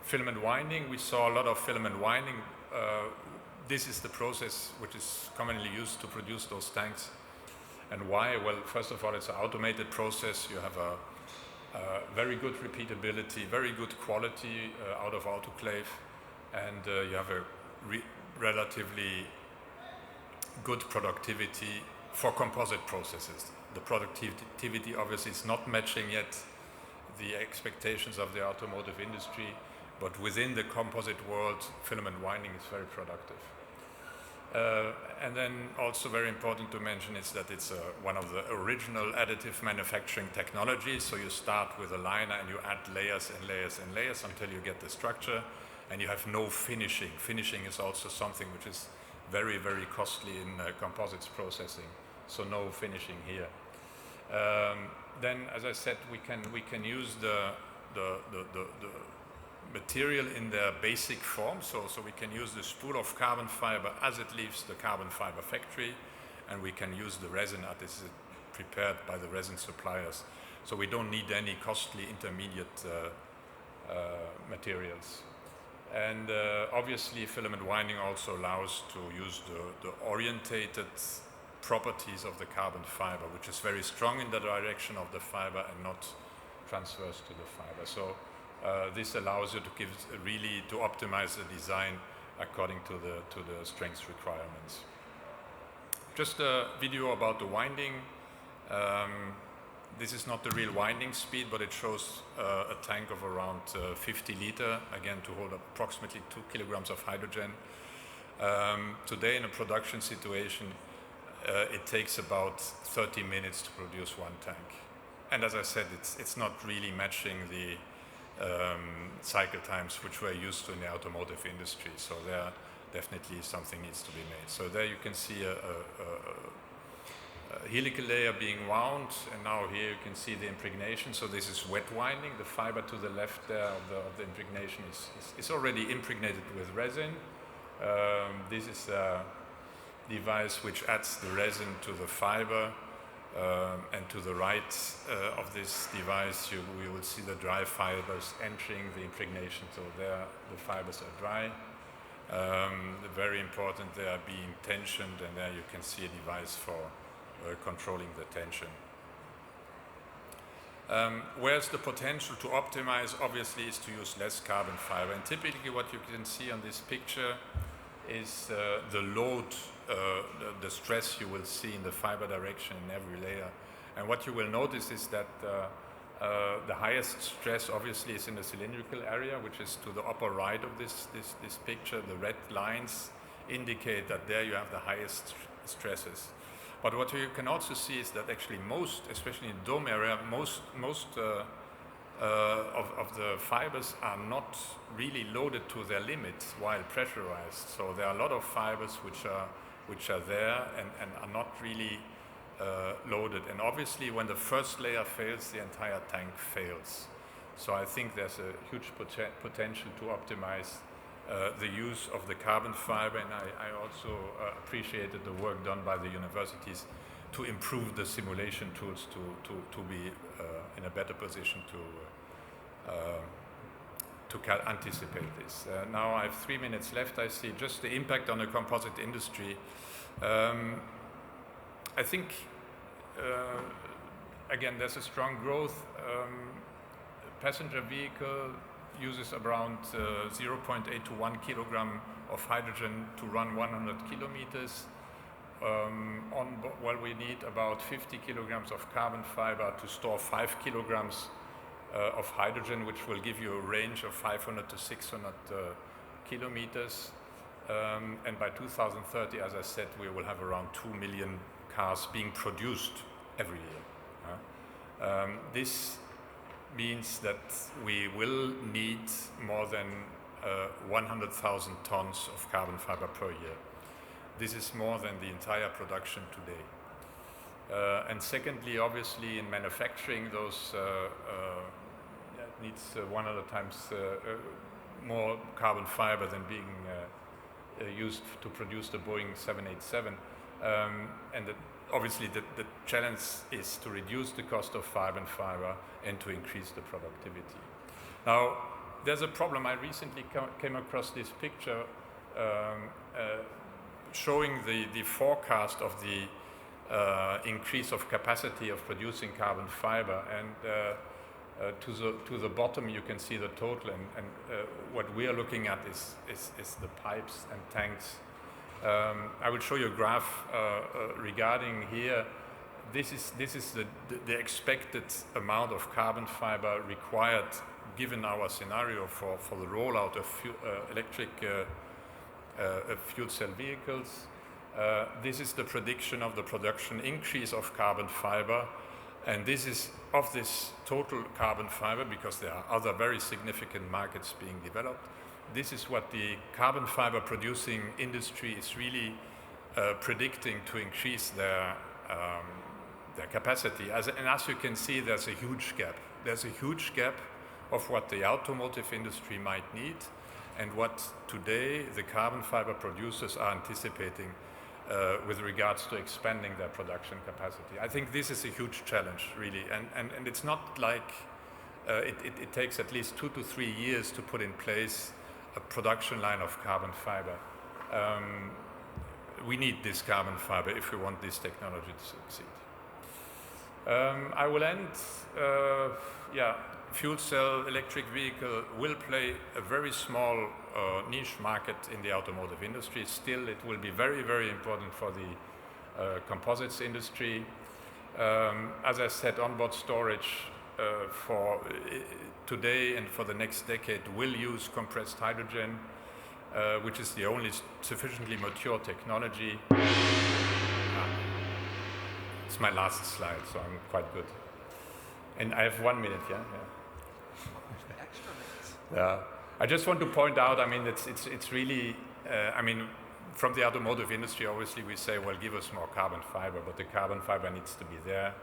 Filament winding, we saw a lot of filament winding. This is the process which is commonly used to produce those tanks. And why? Well, first of all, it's an automated process. You have a very good repeatability, very good quality out of autoclave, and you have a relatively good productivity for composite processes. The productivity obviously is not matching yet the expectations of the automotive industry, but within the composite world, filament winding is very productive. And then also very important to mention is that it's one of the original additive manufacturing technologies. So you start with a liner and you add layers and layers and layers until you get the structure, and you have no finishing. Finishing is also something which is very, very costly in composites processing. So no finishing here. Then, as I said, we can use the material in their basic form. So we can use the spool of carbon fiber as it leaves the carbon fiber factory, and we can use the resin as this is prepared by the resin suppliers. So we don't need any costly intermediate materials. And obviously filament winding also allows to use the orientated properties of the carbon fiber, which is very strong in the direction of the fiber and not transverse to the fiber. So this allows you to optimize the design according to the strength requirements. Just a video about the winding. This is not the real winding speed, but it shows a tank of around 50 liter, again to hold approximately 2 kilograms of hydrogen. Today in a production situation, it takes about 30 minutes to produce one tank. And as I said, it's not really matching the cycle times which we're used to in the automotive industry. So there definitely something needs to be made. So there you can see a helical layer being wound, and now here you can see the impregnation. So this is wet winding. The fiber to the left there of the impregnation is already impregnated with resin. This is a device which adds the resin to the fiber, and to the right of this device you will see the dry fibers entering the impregnation. So there the fibers are dry. Very important, they are being tensioned, and there you can see a device for controlling the tension. Where's the potential to optimize? Obviously is to use less carbon fiber, and typically what you can see on this picture is the load, the stress you will see in the fiber direction in every layer. And what you will notice is that the highest stress obviously is in the cylindrical area, which is to the upper right of this picture. The red lines indicate that there you have the highest stresses. But what you can also see is that actually most, especially in the dome area, most of the fibers are not really loaded to their limit while pressurized. So there are a lot of fibers which are there and are not really loaded. And obviously when the first layer fails, the entire tank fails. So I think there's a huge potential to optimize the use of the carbon fiber, and I also appreciated the work done by the universities to improve the simulation tools to be in a better position to anticipate this. Now I have 3 minutes left. I see just the impact on the composite industry. I think, again, there's a strong growth. Passenger vehicle uses around 0.8 to 1 kilogram of hydrogen to run 100 kilometers. We need about 50 kilograms of carbon fiber to store 5 kilograms of hydrogen, which will give you a range of 500 to 600 kilometers. And by 2030, as I said, we will have around 2 million cars being produced every year. This means that we will need more than 100,000 tons of carbon fiber per year. This is more than the entire production today. And secondly, obviously, in manufacturing, those needs 100 times more carbon fiber than being used to produce the Boeing 787. And obviously, the challenge is to reduce the cost of carbon fiber and to increase the productivity. Now, there's a problem. I recently came across this picture showing the forecast of the increase of capacity of producing carbon fiber, and to the bottom you can see the total, and what we are looking at is the pipes and tanks. I will show you a graph regarding here. This is the expected amount of carbon fiber required given our scenario for the rollout of electric fuel cell vehicles. This is the prediction of the production increase of carbon fiber, and this is of this total carbon fiber, because there are other very significant markets being developed. This is what the carbon fiber producing industry is really predicting to increase their capacity. And as you can see, there's a huge gap. There's a huge gap of what the automotive industry might need and what today the carbon fiber producers are anticipating with regards to expanding their production capacity. I think this is a huge challenge, really, and it's not like it takes at least 2 to 3 years to put in place a production line of carbon fiber. We need this carbon fiber if we want this technology to succeed. I will end, fuel cell electric vehicle will play a very small niche market in the automotive industry. Still, it will be very, very important for the composites industry. As I said, onboard storage for today and for the next decade will use compressed hydrogen, which is the only sufficiently mature technology. It's my last slide, so I'm quite good. And I have 1 minute, yeah? Yeah. I just want to point out, I mean, it's really, I mean, from the automotive industry, obviously we say, well, give us more carbon fiber, but the carbon fiber needs to be there,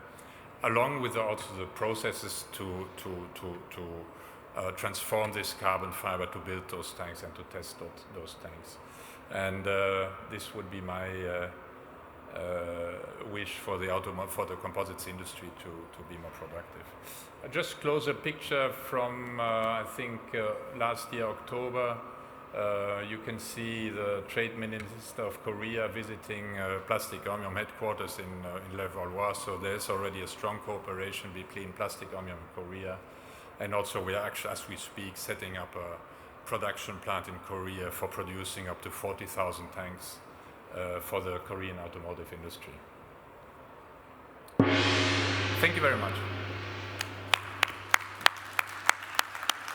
along with also the processes to transform this carbon fiber to build those tanks and to test those tanks. And this would be my wish for the composites industry to be more productive. I just close a picture from I think last year October. You can see the Trade Minister of Korea visiting Plastic Omnium headquarters in Levallois. So there's already a strong cooperation between Plastic Omnium and Korea, and also we are actually, as we speak, setting up a production plant in Korea for producing up to 40,000 tanks for the Korean automotive industry. Thank you very much.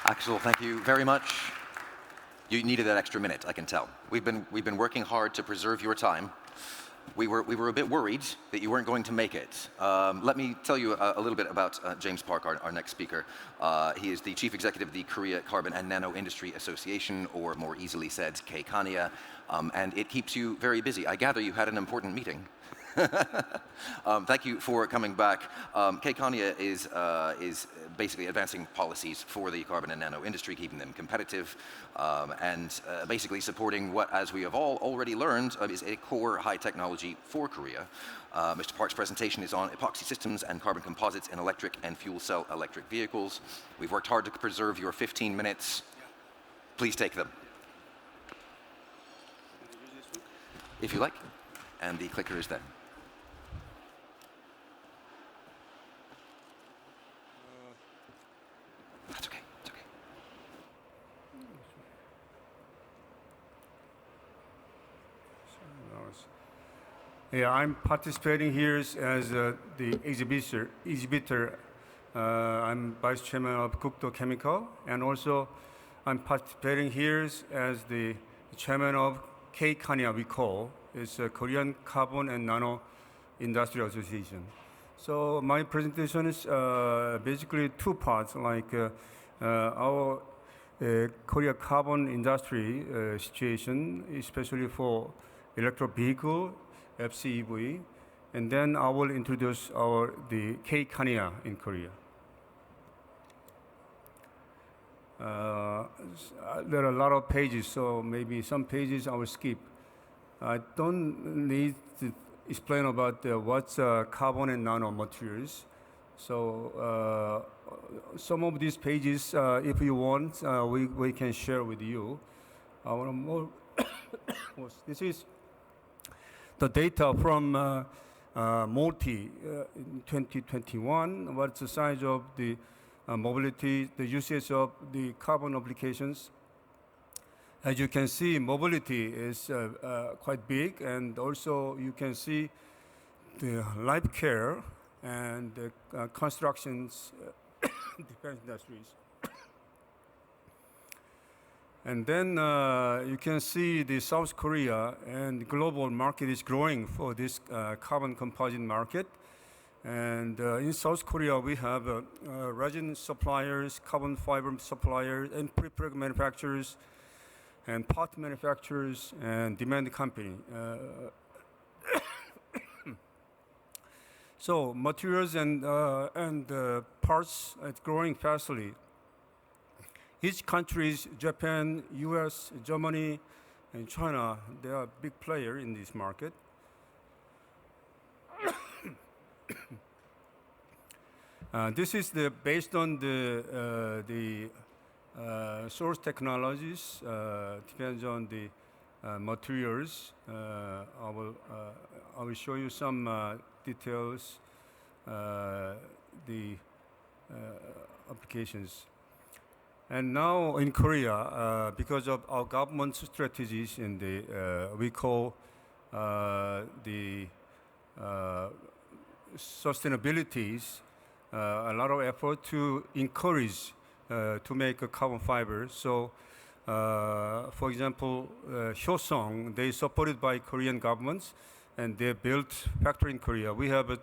Axel, thank you very much. You needed that extra minute, I can tell. We've been working hard to preserve your time. We were a bit worried that you weren't going to make it. Let me tell you a little bit about James Park, our next speaker. He is the Chief Executive of the Korea Carbon and Nano Industry Association, or more easily said, KCONIA, and it keeps you very busy. I gather you had an important meeting. Thank you for coming back. KCONIA is basically advancing policies for the carbon and nano industry, keeping them competitive, and basically supporting what, as we have all already learned, is a core high technology for Korea. Mr. Park's presentation is on epoxy systems and carbon composites in electric and fuel cell electric vehicles. We've worked hard to preserve your 15 minutes. Please take them. If you like. And the clicker is there. That's okay. It's okay. Yeah, I'm participating here as the exhibitor. I'm Vice Chairman of Gukdo Chemical, and also I'm participating here as the Chairman of KCONIA, we call. It's a Korean Carbon and Nano Industrial Association. So my presentation is basically two parts, like our Korea carbon industry situation, especially for electric vehicle, FCEV, and then I will introduce the K Hanyang in Korea. There are a lot of pages, so maybe some pages I will skip. I don't need to explain about what's carbon and nano materials. So some of these pages, if you want, we can share with you. This is the data from Multi in 2021. What's the size of the mobility, the usage of the carbon applications? As you can see, mobility is quite big, and also you can see the life care and the constructions, defense industries. And then you can see the South Korea and the global market is growing for this carbon composite market. And in South Korea, we have resin suppliers, carbon fiber suppliers, and prepreg manufacturers, and part manufacturers, and demand company. So materials and parts are growing fastly. Each countries, Japan, US, Germany, and China, they are big player in this market. This is based on the source technologies, depends on the materials. I will show you some details, the applications. And now in Korea, because of our government strategies in we call the sustainabilities, a lot of effort to encourage to make a carbon fiber. So, for example, Hyosung, they supported by Korean governments, and they built factory in Korea. We have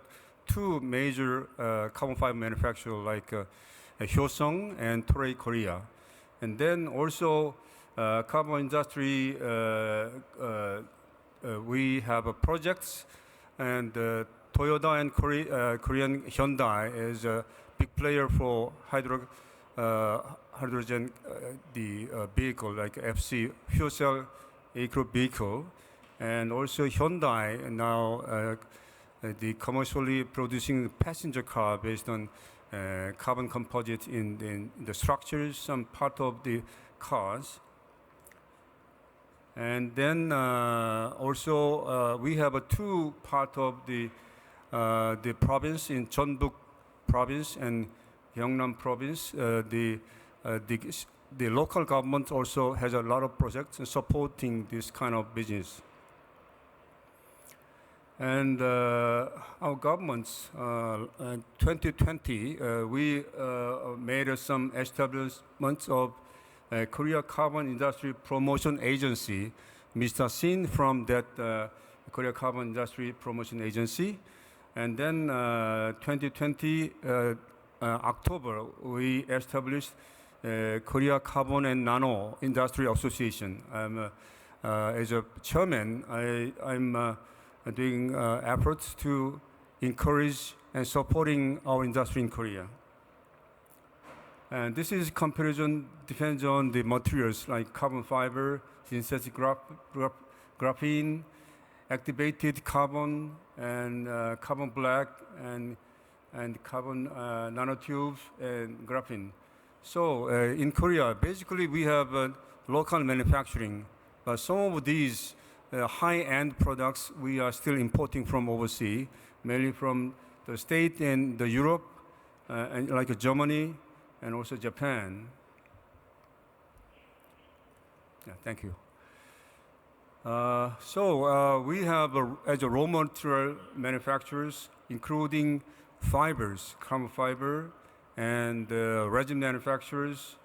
two major carbon fiber manufacturers like Hyosung and Toray Korea. And then also carbon industry, we have projects, and Toyota and Korean Hyundai is a big player for hydrogen vehicle like FC fuel cell aircraft vehicle, and also Hyundai now the commercially producing passenger car based on carbon composite in the structures, some part of the cars. And then also we have two part of the province in Jeonbuk province and Gyeongnam province. The local government also has a lot of projects supporting this kind of business. And our governments, in 2020, we made some establishments of Korea Carbon Industry Promotion Agency, Mr. Sin from that Korea Carbon Industry Promotion Agency. And then 2020, October, we established Korea Carbon and Nano Industry Association. As a chairman, I'm doing efforts to encourage and supporting our industry in Korea. And this is comparison depends on the materials like carbon fiber, synthetic graphene, activated carbon, and carbon black, and carbon nanotubes, and graphene. So in Korea, basically we have local manufacturing, but some of these high-end products we are still importing from overseas, mainly from the States and the Europe, and like Germany, and also Japan. Yeah, thank you. So we have, as a raw material manufacturers, including fibers, carbon fiber, and resin manufacturers,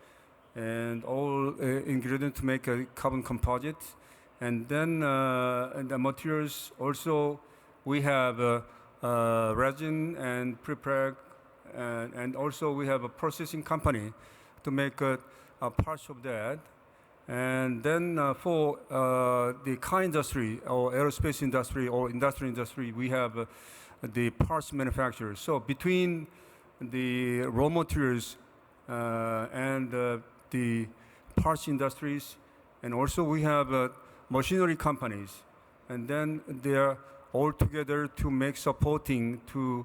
and all ingredients to make a carbon composite. And then in the materials also, we have resin and prepreg, and also we have a processing company to make parts of that. And then for the car industry or aerospace industry or industrial industry, we have the parts manufacturers. So between the raw materials and the parts industries, and also we have machinery companies, and then they are all together to make supporting to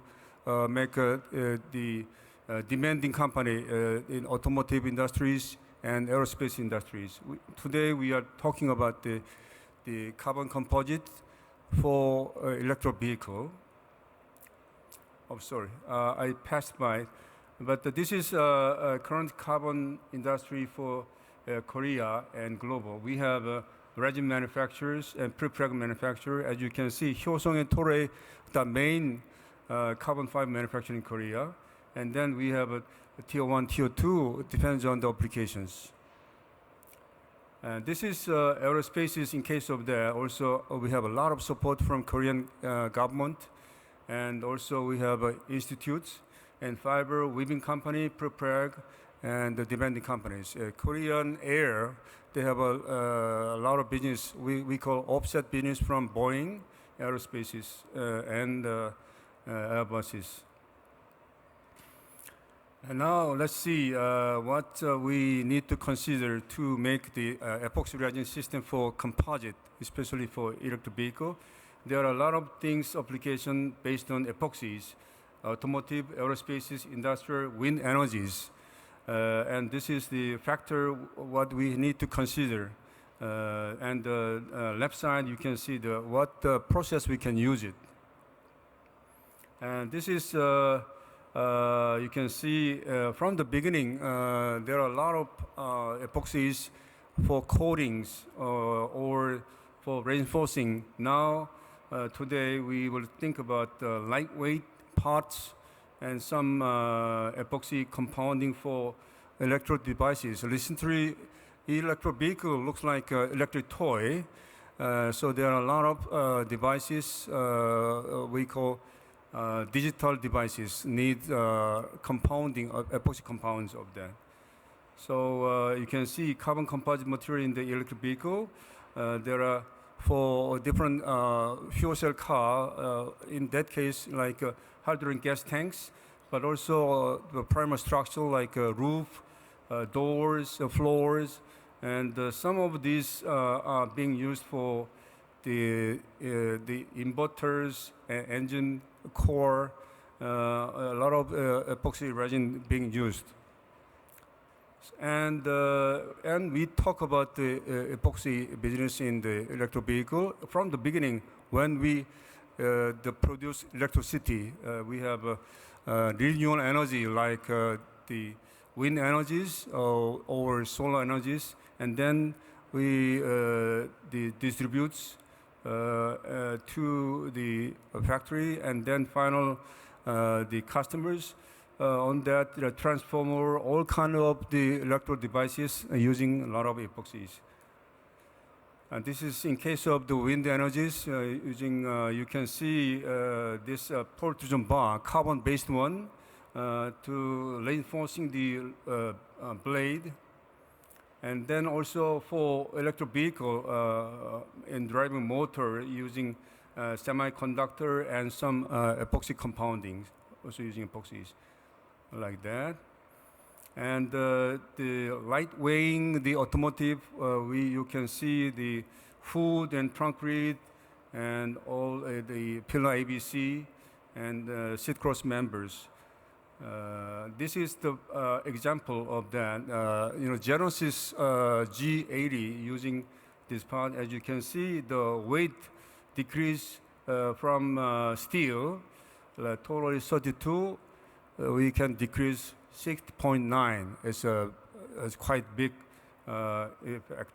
make the demanding company in automotive industries and aerospace industries. Today we are talking about the carbon composite for electric vehicle. Oh, sorry, I passed by. But this is current carbon industry for Korea and global. We have resin manufacturers and prepreg manufacturer. As you can see, Hyosung and Toray, the main carbon fiber manufacturer in Korea. And then we have a tier 1, tier 2, depends on the applications. This is aerospace in case of that. Also, we have a lot of support from Korean government. And also we have institutes and fiber weaving company, prepreg, and the demanding companies. Korean Air, they have a lot of business we call offset business from Boeing, aerospaces, and Airbuses. And now let's see what we need to consider to make the epoxy resin system for composite, especially for electric vehicle. There are a lot of things, application based on epoxies, automotive, aerospaces, industrial, wind energies. And this is the factor what we need to consider. And the left side, you can see what process we can use it. And this is, you can see from the beginning, there are a lot of epoxies for coatings or for reinforcing. Now, today we will think about lightweight parts and some epoxy compounding for electric devices. Recently, electric vehicle looks like an electric toy. So there are a lot of devices we call digital devices need compounding of epoxy compounds of that. So you can see carbon composite material in the electric vehicle. There are for different fuel cell car, in that case, like hydrogen gas tanks, but also the primer structure like roof, doors, floors, and some of these are being used for the inverters, engine core, a lot of epoxy resin being used. And we talk about the epoxy business in the electric vehicle. From the beginning, when we produce electricity, we have renewable energy like the wind energies or solar energies, and then we distributes to the factory, and then final the customers. On that, the transformer, all kind of the electro devices using a lot of epoxies. And this is in case of the wind energies using, you can see this protrusion bar, carbon-based one, to reinforcing the blade. And then also for electric vehicle in driving motor using semiconductor and some epoxy compounding, also using epoxies like that. And the light weighing the automotive, you can see the hood and trunk grid and all the pillar ABC and seat cross members. This is the example of that. Genesis G80 using this part, as you can see, the weight decrease from steel, total is 32. We can decrease 6.9. It's quite big effect,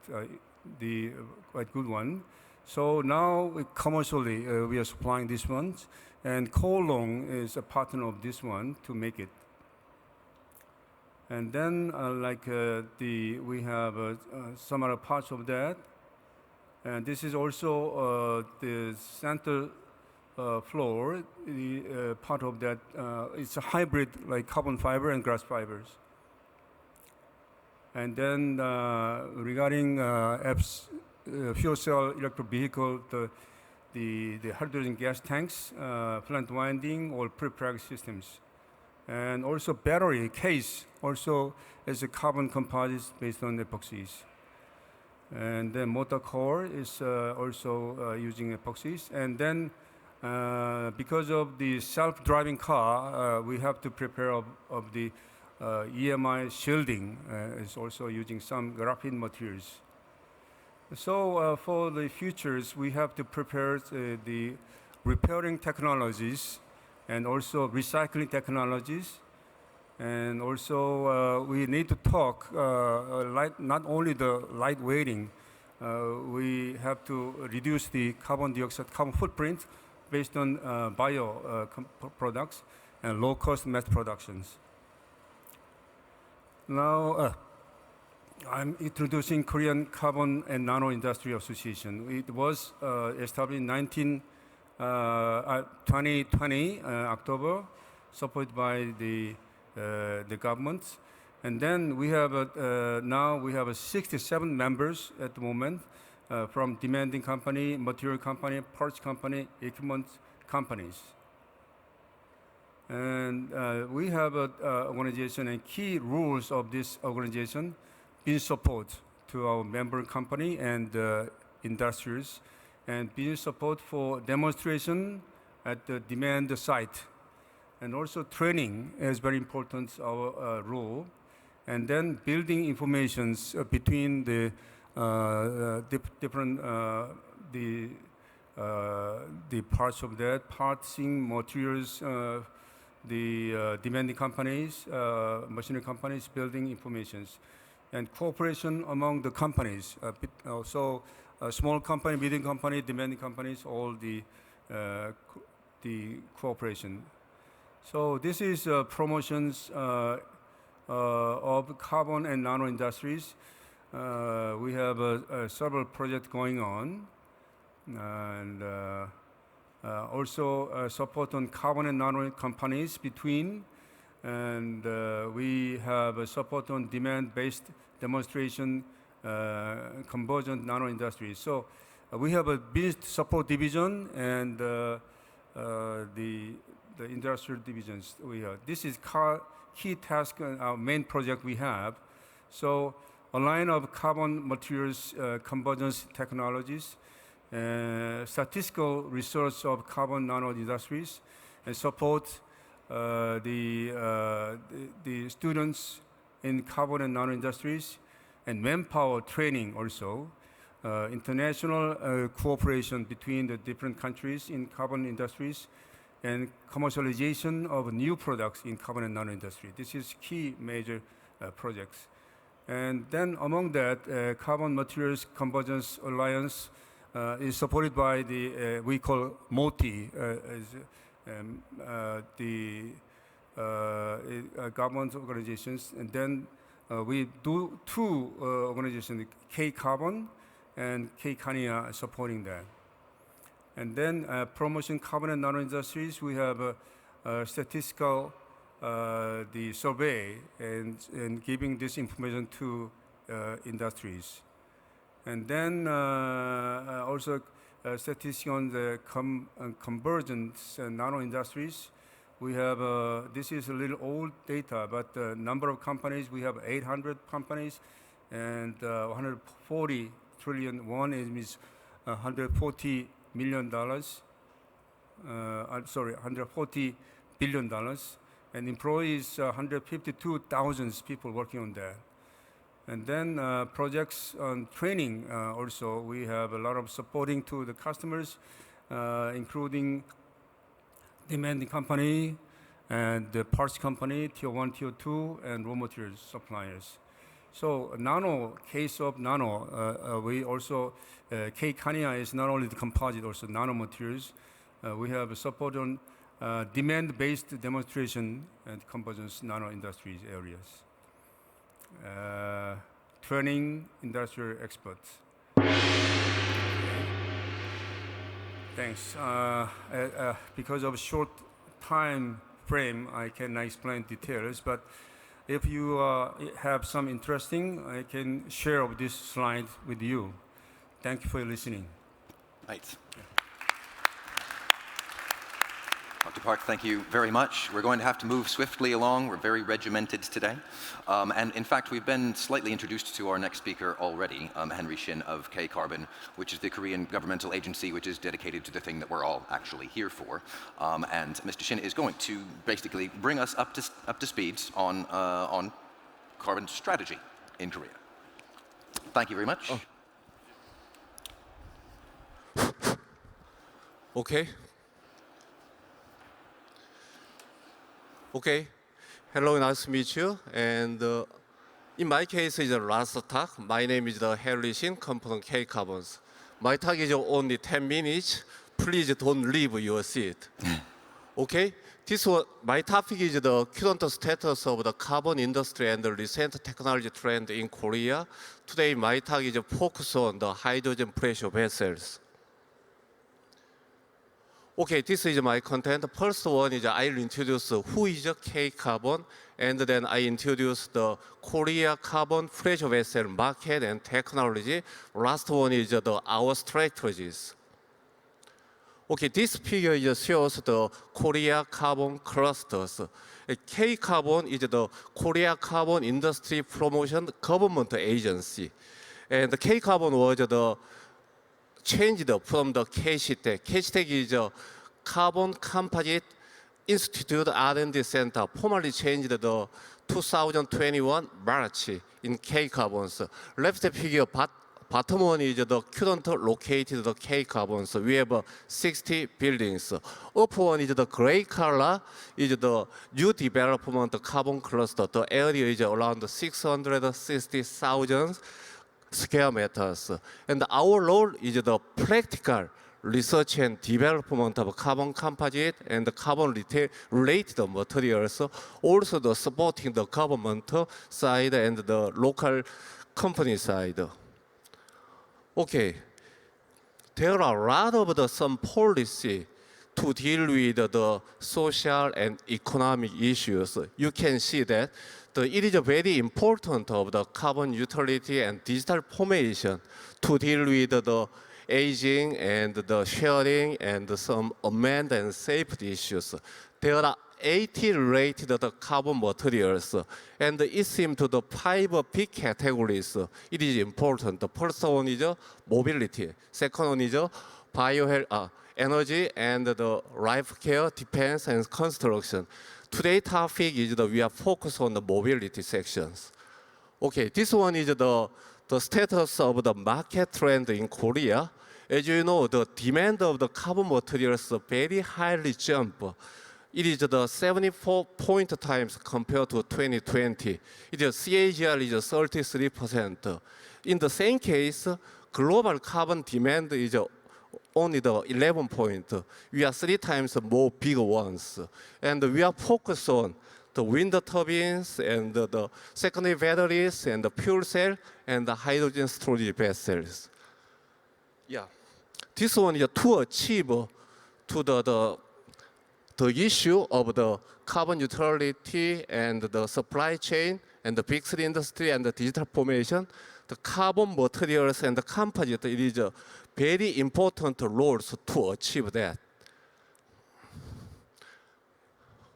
the quite good one. So now commercially we are supplying these ones, and Kolon is a partner of this one to make it. And then we have some other parts of that, and this is also the center floor, the part of that. It's a hybrid like carbon fiber and glass fibers. And then regarding fuel cell electric vehicle, the hydrogen gas tanks, filament winding, or prepreg systems. And also battery case also is a carbon composite based on epoxies. And then motor core is also using epoxies. And then because of the self-driving car, we have to prepare of the EMI shielding is also using some graphene materials. So for the futures, we have to prepare the repairing technologies and also recycling technologies. And also we need to talk not only the lightweighting, we have to reduce the carbon dioxide carbon footprint based on bio products and low-cost mass productions. Now, I'm introducing Korean Carbon and Nano-Industrial Association. It was established in 2020, October, supported by the government. And then we have now we have 67 members at the moment from demanding company, material company, parts company, equipment companies. And we have an organization, and key rules of this organization business support to our member company and industries, and business support for demonstration at the demand site. And also training is very important, our role. And then building informations between the different the parts of that, partsing, materials, the demanding companies, machinery companies, building informations. And cooperation among the companies, so small company, medium company, demanding companies, all the cooperation. So this is promotions of carbon and nano industries. We have several projects going on, and also support on carbon and nano companies between. And we have support on demand-based demonstration, convergent nano industries. So we have a business support division and the industrial divisions we have. This is key task, our main project we have. So a line of carbon materials convergence technologies, statistical research of carbon nano industries, and support the students in carbon and nano industries, and manpower training also, international cooperation between the different countries in carbon industries, and commercialization of new products in carbon and nano industry. This is key major projects. And then among that, Carbon Materials Convergence Alliance is supported by the, we call MOTI, the government organizations. And then we do two organizations, K-Carbon and K-Kania, supporting that. And then promotion carbon and nano industries, we have statistical the survey and giving this information to industries. And then also statistics on the convergence and nano industries. We have, this is a little old data, but the number of companies, we have 800 companies and 140 trillion won is $140 million, sorry, $140 billion, and employees 152,000 people working on that. And then projects on training also, we have a lot of supporting to the customers, including demanding company and the parts company, tier 1, tier 2, and raw materials suppliers. So nano, case of nano, we also, K-Kania is not only the composite, also nano materials. We have support on demand-based demonstration and convergence nano industries areas. Training industrial experts. Thanks. Because of short time frame, I cannot explain details, but If you have some interesting, I can share of this slide with you. Thank you for listening. Right. Dr. Park, thank you very much. We're going to have to move swiftly along. We're very regimented today. And in fact, we've been slightly introduced to our next speaker already, Henry Shin of K-Carbon, which is the Korean governmental agency which is dedicated to the thing that we're all actually here for. And Mr. Shin is going to basically bring us up to speed on carbon strategy in Korea. Thank you very much. Okay. Okay. Hello, nice to meet you. And in my case, it's the last talk. My name is Henry Shin, component K-Carbons. My talk is only 10 minutes. Please don't leave your seat. Okay. My topic is the current status of the carbon industry and the recent technology trend in Korea. Today, my talk is focused on the hydrogen pressure vessels. Okay, this is my content. First one is I'll introduce who is K-Carbon, and then I introduce the Korea carbon pressure vessel market and technology. Last one is our strategies. Okay, this figure shows the Korea carbon clusters. K-Carbon is the Korea Carbon Industry Promotion Government Agency. And the K-Carbon was changed from the KCTEC. KCTEC is a Carbon Composite Institute R&D Center, formerly changed the 2021 March in K-Carbons. Left figure, bottom one is the current located the K-Carbons. We have 60 buildings. Up one is the gray color, is the new development carbon cluster. The area is around 660,000 square meters. And our role is the practical research and development of carbon composite and carbon-related materials, also the supporting the government side and the local company side. Okay, there are a lot of some policy to deal with the social and economic issues. You can see that it is very important of the carbon neutrality and digital formation to deal with the aging and the sharing and some amend and safety issues. There are 80 related carbon materials, and it seems to the 5 big categories it is important. The first one is mobility. Second one is energy and the life care, defense, and construction. Today's topic is we are focused on the mobility sections. Okay, this one is the status of the market trend in Korea. As you know, the demand of the carbon materials very highly jump. It is the 74 times compared to 2020. CAGR is 33%. In the same case, global carbon demand is only the 11 point. We are 3 times more bigger ones. And we are focused on the wind turbines and the secondary batteries and the fuel cell and the hydrogen storage vessels. Yeah, this one is to achieve to the issue of the carbon neutrality and the supply chain and the fixed industry and the digital formation. The carbon materials and the composite, it is a very important roles to achieve that.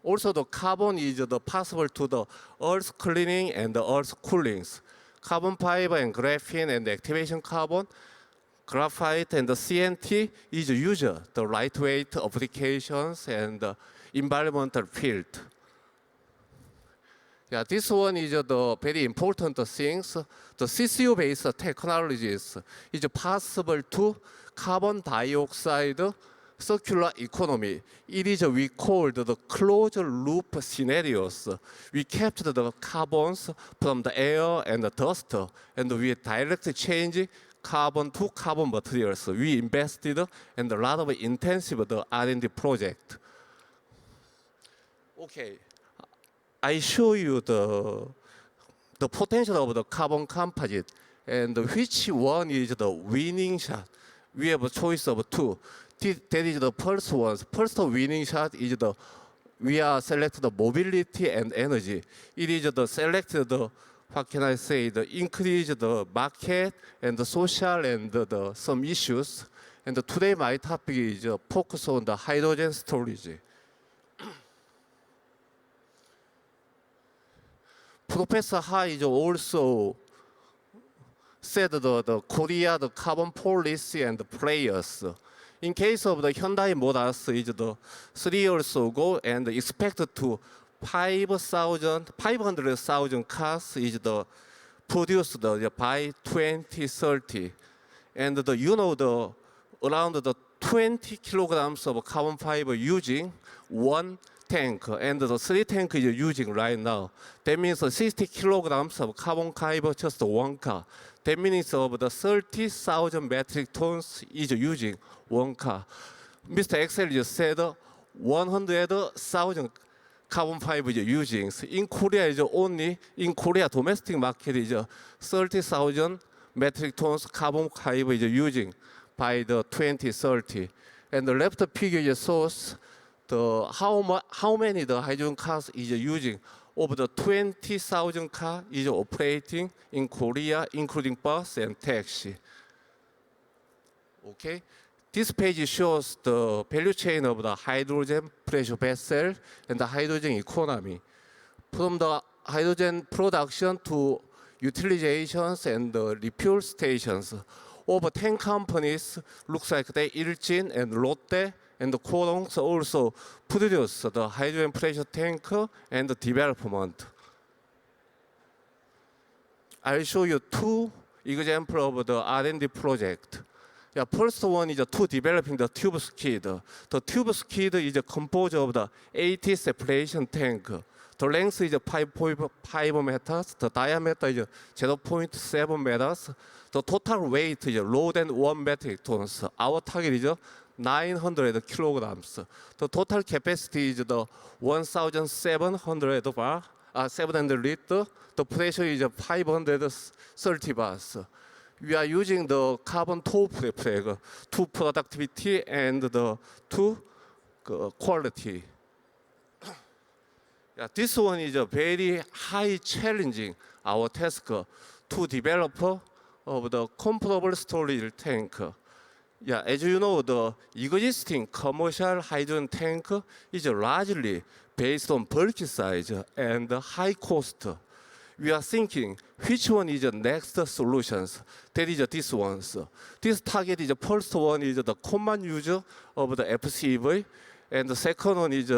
Also, the carbon is possible to the earth cleaning and the earth coolings. Carbon fiber and graphene and activation carbon, graphite and the CNT is used the lightweight applications and the environmental field. Yeah, this one is the very important things. The CCU-based technologies is possible to carbon dioxide circular economy. It is we call the closed loop scenarios. We capture the carbons from the air and the dust, and we directly change carbon to carbon materials. We invested in a lot of intensive R&D project. Okay, I show you the potential of the carbon composite and which one is the winning shot. We have a choice of 2. That is the first one. First winning shot is the we are select the mobility and energy. It is the selected, what can I say, the increase the market and the social and some issues. And today my topic is focus on the hydrogen storage. Professor Ha is also said the Korea, the carbon policy and the players. In case of the Hyundai Motors, is the 3 years ago and expect to 500,000 cars is the produced by 2030. And the around the 20 kilograms of carbon fiber using one tank, and the 3 tank is using right now. That means 60 kilograms of carbon fiber just one car. That means of the 30,000 metric tons is using one car. Mr. Axel just said 100,000 carbon fiber is using. In Korea is only in Korea domestic market is 30,000 metric tons carbon fiber is using by the 2030. And the left figure shows the how many the hydrogen cars is using. Of the 20,000 cars is operating in Korea, including bus and taxi. Okay, this page shows the value chain of the hydrogen pressure vessel and the hydrogen economy. From the hydrogen production to utilizations and the refuel stations. Over 10 companies, looks like they Ilchin and Lotte and the Kolon also produce the hydrogen pressure tanker and the development. I'll show you 2 examples of the R&D project. Yeah, first one is to developing the tube skid. The tube skid is composed of the 80 separation tank. The length is 5.5 meters. The diameter is 0.7 meters. The total weight is lower than 1 metric tons. Our target is 900 kilograms. The total capacity is the 1,700 bar, 700 liter. The pressure is 530 bars. We are using the carbon toe prefrag to productivity and the to quality. Yeah, this one is a very high challenging our task to develop of the comparable storage tank. Yeah, as you know, the existing commercial hydrogen tank is largely based on bulky size and high cost. We are thinking which one is the next solutions. That is this ones. This target is the first one is the common use of the FCV, and the second one is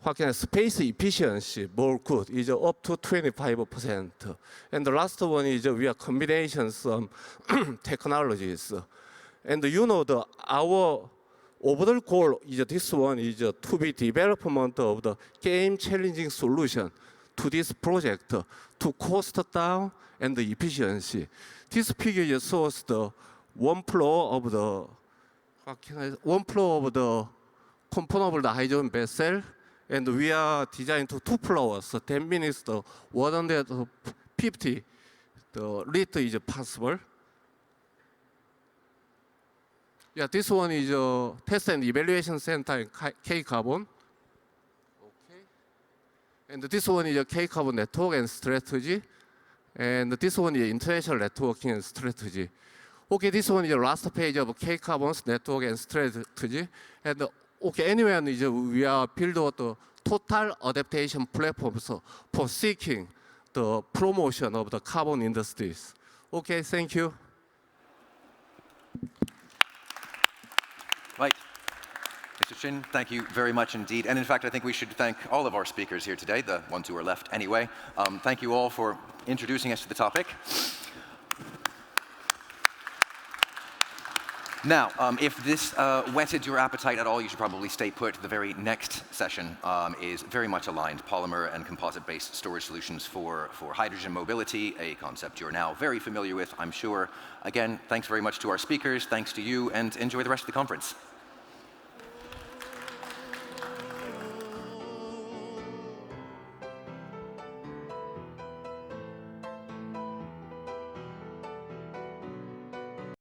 what can space efficiency more good is up to 25%. And the last one is we are combinations technologies. And you know our overall goal is this one is to be development of the game challenging solution to this project to cost down and the efficiency. This figure shows the one floor of the component of the hydrogen vessel, and we are designed to 2 floors. That means the 150 liter is possible. Yeah, this one is a test and evaluation center in K-Carbon. Okay. And this one is a K-Carbon network and strategy. And this one is international networking and strategy. Okay, this one is the last page of K-Carbon's network and strategy. And okay, anyway, we are building the total adaptation platforms for seeking the promotion of the carbon industries. Okay, thank you. Right. Mr. Shin, thank you very much indeed. And in fact, I think we should thank all of our speakers here today, the ones who are left anyway. Thank you all for introducing us to the topic. Now, if this whetted your appetite at all, you should probably stay put. The very next session is very much aligned. Polymer and composite-based storage solutions for hydrogen mobility, a concept you're now very familiar with, I'm sure. Again, thanks very much to our speakers. Thanks to you, and enjoy the rest of the conference.